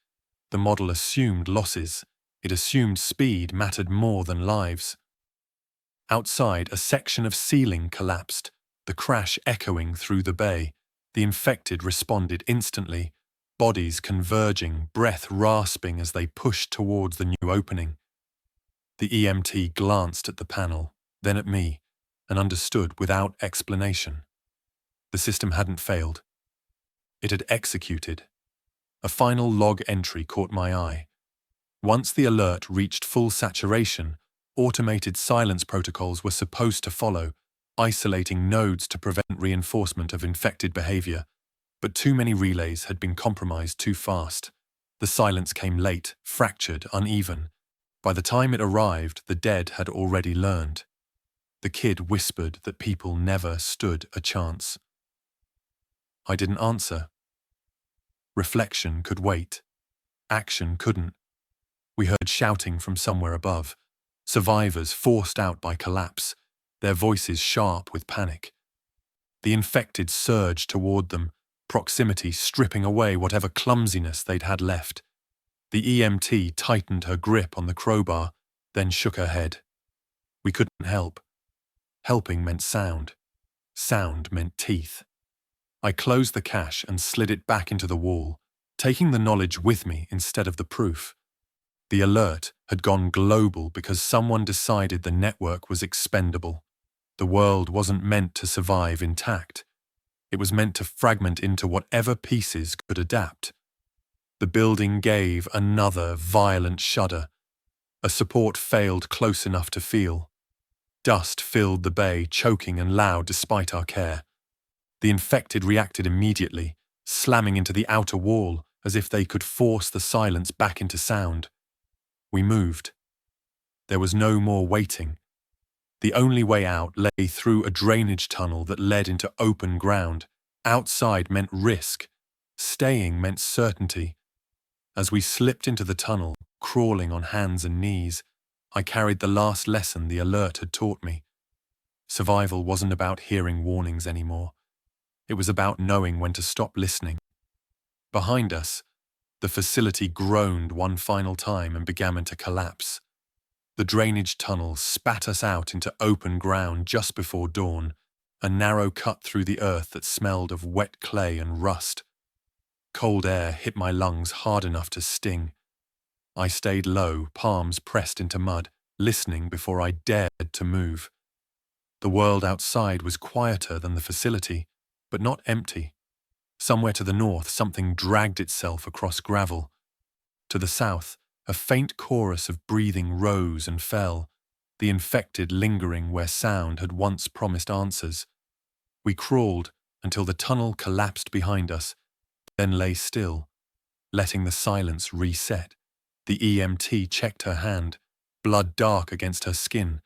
The model assumed losses. It assumed speed mattered more than lives. Outside, a section of ceiling collapsed, the crash echoing through the bay. The infected responded instantly, bodies converging, breath rasping as they pushed towards the new opening. The EMT glanced at the panel, then at me, and understood without explanation. The system hadn't failed. It had executed. A final log entry caught my eye. Once the alert reached full saturation, automated silence protocols were supposed to follow, isolating nodes to prevent reinforcement of infected behavior. But too many relays had been compromised too fast. The silence came late, fractured, uneven. By the time it arrived, the dead had already learned. The kid whispered that people never stood a chance. I didn't answer. Reflection could wait. Action couldn't. We heard shouting from somewhere above. Survivors forced out by collapse, their voices sharp with panic. The infected surged toward them, proximity stripping away whatever clumsiness they'd had left. The EMT tightened her grip on the crowbar, then shook her head. We couldn't help. Helping meant sound. Sound meant teeth. I closed the cache and slid it back into the wall, taking the knowledge with me instead of the proof. The alert had gone global because someone decided the network was expendable. The world wasn't meant to survive intact. It was meant to fragment into whatever pieces could adapt. The building gave another violent shudder. A support failed close enough to feel. Dust filled the bay, choking and loud despite our care. The infected reacted immediately, slamming into the outer wall as if they could force the silence back into sound. We moved. There was no more waiting. The only way out lay through a drainage tunnel that led into open ground. Outside meant risk. Staying meant certainty. As we slipped into the tunnel, crawling on hands and knees, I carried the last lesson the alert had taught me. Survival wasn't about hearing warnings anymore. It was about knowing when to stop listening. Behind us, the facility groaned one final time and began to collapse. The drainage tunnel spat us out into open ground just before dawn, a narrow cut through the earth that smelled of wet clay and rust. Cold air hit my lungs hard enough to sting. I stayed low, palms pressed into mud, listening before I dared to move. The world outside was quieter than the facility, but not empty. Somewhere to the north, something dragged itself across gravel. To the south, a faint chorus of breathing rose and fell, the infected lingering where sound had once promised answers. We crawled until the tunnel collapsed behind us, then lay still, letting the silence reset. The EMT checked her hand, blood dark against her skin,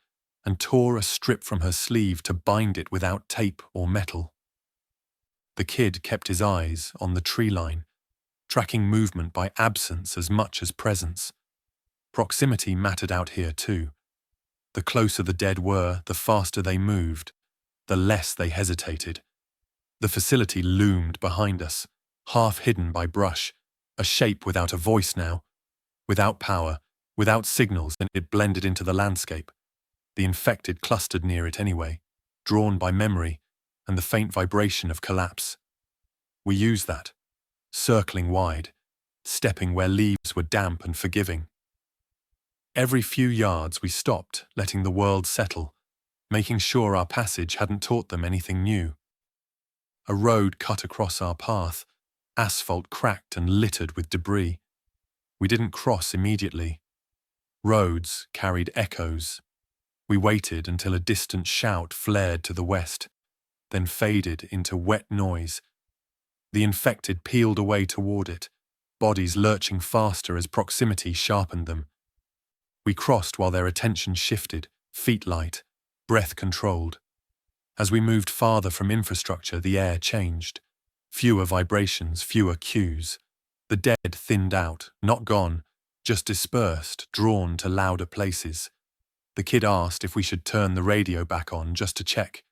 and tore a strip from her sleeve to bind it without tape or metal. The kid kept his eyes on the tree line, tracking movement by absence as much as presence. Proximity mattered out here too. The closer the dead were, the faster they moved, the less they hesitated. The facility loomed behind us, half hidden by brush, a shape without a voice now, without power, without signals, and it blended into the landscape. The infected clustered near it anyway, drawn by memory and the faint vibration of collapse. We used that, circling wide, stepping where leaves were damp and forgiving. Every few yards we stopped, letting the world settle, making sure our passage hadn't taught them anything new. A road cut across our path, asphalt cracked and littered with debris. We didn't cross immediately. Roads carried echoes. We waited until a distant shout flared to the west, then faded into wet noise. The infected peeled away toward it, bodies lurching faster as proximity sharpened them. We crossed while their attention shifted, feet light, breath controlled. As we moved farther from infrastructure, the air changed. Fewer vibrations, fewer cues. The dead thinned out, not gone, just dispersed, drawn to louder places. The kid asked if we should turn the radio back on just to check.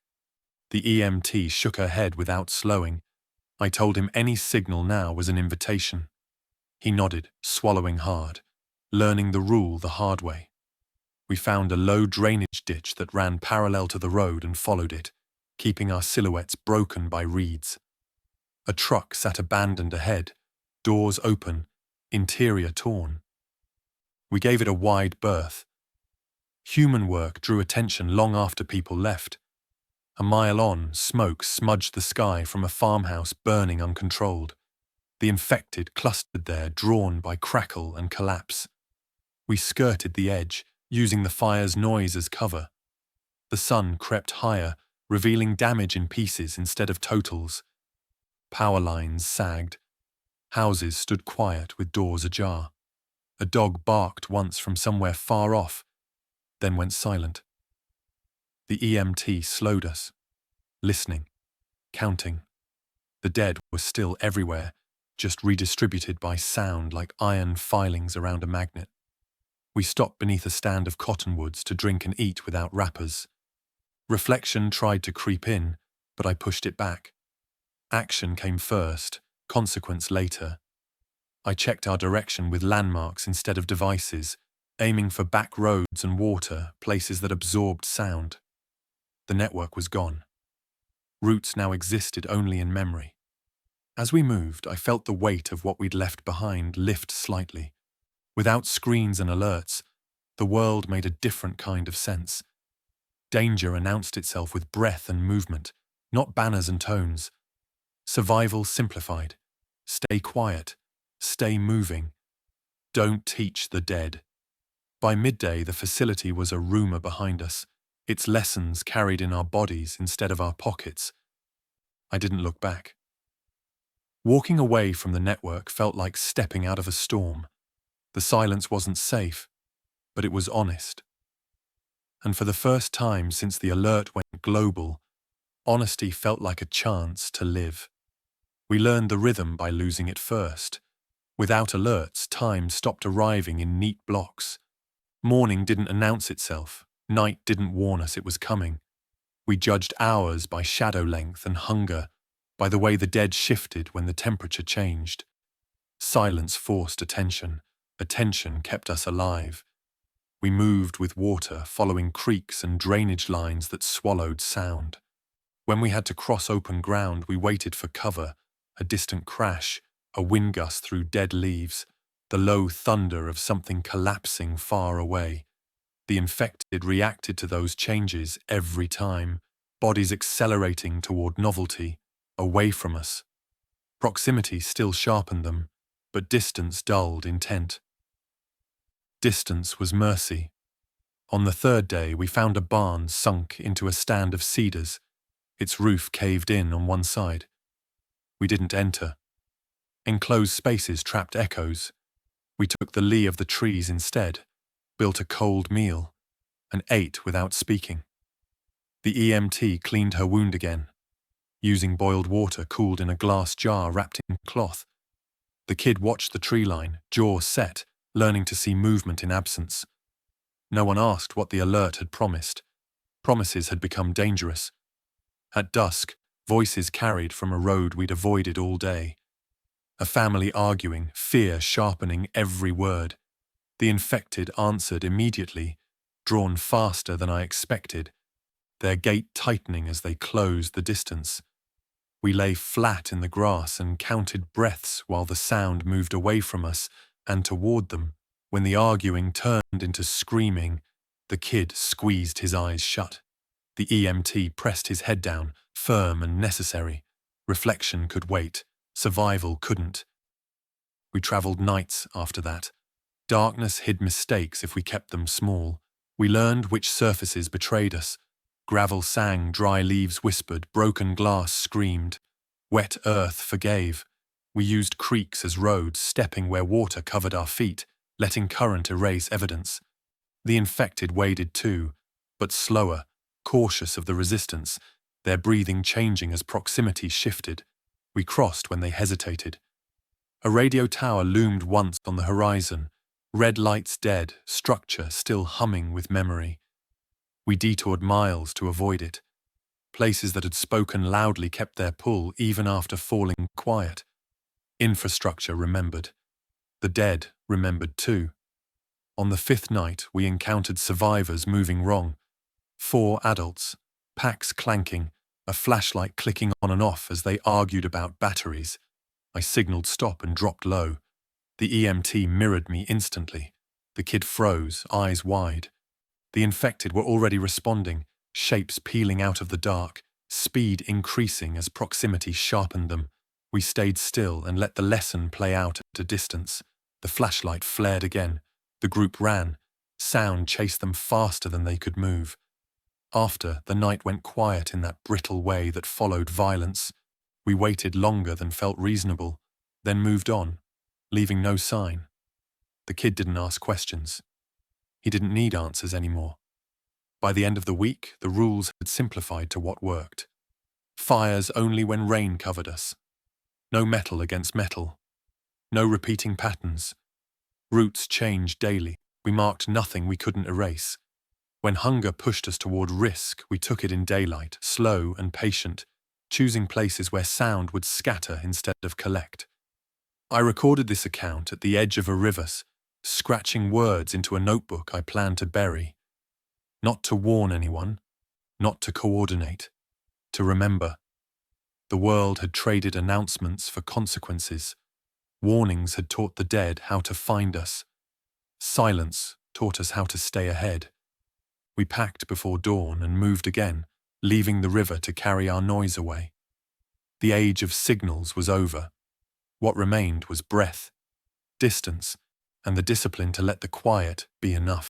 The EMT shook her head without slowing. I told him any signal now was an invitation. He nodded, swallowing hard, learning the rule the hard way. We found a low drainage ditch that ran parallel to the road and followed it, keeping our silhouettes broken by reeds. A truck sat abandoned ahead, doors open, interior torn. We gave it a wide berth. Human work drew attention long after people left. A mile on, smoke smudged the sky from a farmhouse burning uncontrolled. The infected clustered there, drawn by crackle and collapse. We skirted the edge, using the fire's noise as cover. The sun crept higher, revealing damage in pieces instead of totals. Power lines sagged. Houses stood quiet with doors ajar. A dog barked once from somewhere far off, then went silent. The EMT slowed us, listening, counting. The dead were still everywhere, just redistributed by sound like iron filings around a magnet. We stopped beneath a stand of cottonwoods to drink and eat without wrappers. Reflection tried to creep in, but I pushed it back. Action came first, consequence later. I checked our direction with landmarks instead of devices, aiming for back roads and water, places that absorbed sound. The network was gone. Routes now existed only in memory. As we moved, I felt the weight of what we'd left behind lift slightly. Without screens and alerts, the world made a different kind of sense. Danger announced itself with breath and movement, not banners and tones. Survival simplified. Stay quiet. Stay moving. Don't teach the dead. By midday, the facility was a rumor behind us, its lessons carried in our bodies instead of our pockets. I didn't look back. Walking away from the network felt like stepping out of a storm. The silence wasn't safe, but it was honest. And for the first time since the alert went global, honesty felt like a chance to live. We learned the rhythm by losing it first. Without alerts, time stopped arriving in neat blocks. Morning didn't announce itself. Night didn't warn us it was coming. We judged hours by shadow length and hunger, by the way the dead shifted when the temperature changed. Silence forced attention. Attention kept us alive. We moved with water, following creeks and drainage lines that swallowed sound. When we had to cross open ground, we waited for cover, a distant crash, a wind gust through dead leaves, the low thunder of something collapsing far away. The infected reacted to those changes every time, bodies accelerating toward novelty, away from us. Proximity still sharpened them, but distance dulled intent. Distance was mercy. On the third day, we found a barn sunk into a stand of cedars, its roof caved in on one side. We didn't enter. Enclosed spaces trapped echoes. We took the lee of the trees instead, built a cold meal, and ate without speaking. The EMT cleaned her wound again. using boiled water cooled in a glass jar wrapped in cloth. The kid watched the tree line, jaw set, learning to see movement in absence. No one asked what the alert had promised. Promises had become dangerous. At dusk, voices carried from a road we'd avoided all day. A family arguing, fear sharpening every word. The infected answered immediately, drawn faster than I expected, their gait tightening as they closed the distance. We lay flat in the grass and counted breaths while the sound moved away from us and toward them. When the arguing turned into screaming, the kid squeezed his eyes shut. The EMT pressed his head down, firm and necessary. Reflection could wait. Survival couldn't. We travelled nights after that. Darkness hid mistakes if we kept them small. We learned which surfaces betrayed us. Gravel sang, dry leaves whispered, broken glass screamed. Wet earth forgave. We used creeks as roads, stepping where water covered our feet, letting current erase evidence. The infected waded too, but slower, cautious of the resistance, their breathing changing as proximity shifted. We crossed when they hesitated. A radio tower loomed once on the horizon, red lights dead, structure still humming with memory. We detoured miles to avoid it. Places that had spoken loudly kept their pull even after falling quiet. Infrastructure remembered. The dead remembered too. On the fifth night, we encountered survivors moving wrong. 4 adults, packs clanking, a flashlight clicking on and off as they argued about batteries. I signaled stop and dropped low. The EMT mirrored me instantly. The kid froze, eyes wide. The infected were already responding, shapes peeling out of the dark, speed increasing as proximity sharpened them. We stayed still and let the lesson play out at a distance. The flashlight flared again. The group ran. Sound chased them faster than they could move. After, the night went quiet in that brittle way that followed violence. We waited longer than felt reasonable, then moved on, leaving no sign. The kid didn't ask questions. He didn't need answers anymore. By the end of the week, the rules had simplified to what worked. Fires only when rain covered us. No metal against metal. No repeating patterns. Routes changed daily. We marked nothing we couldn't erase. When hunger pushed us toward risk, we took it in daylight, slow and patient, choosing places where sound would scatter instead of collect. I recorded this account at the edge of a river, scratching words into a notebook I planned to bury. Not to warn anyone, not to coordinate, to remember. The world had traded announcements for consequences. Warnings had taught the dead how to find us. Silence taught us how to stay ahead. We packed before dawn and moved again, leaving the river to carry our noise away. The age of signals was over. What remained was breath, distance, and the discipline to let the quiet be enough.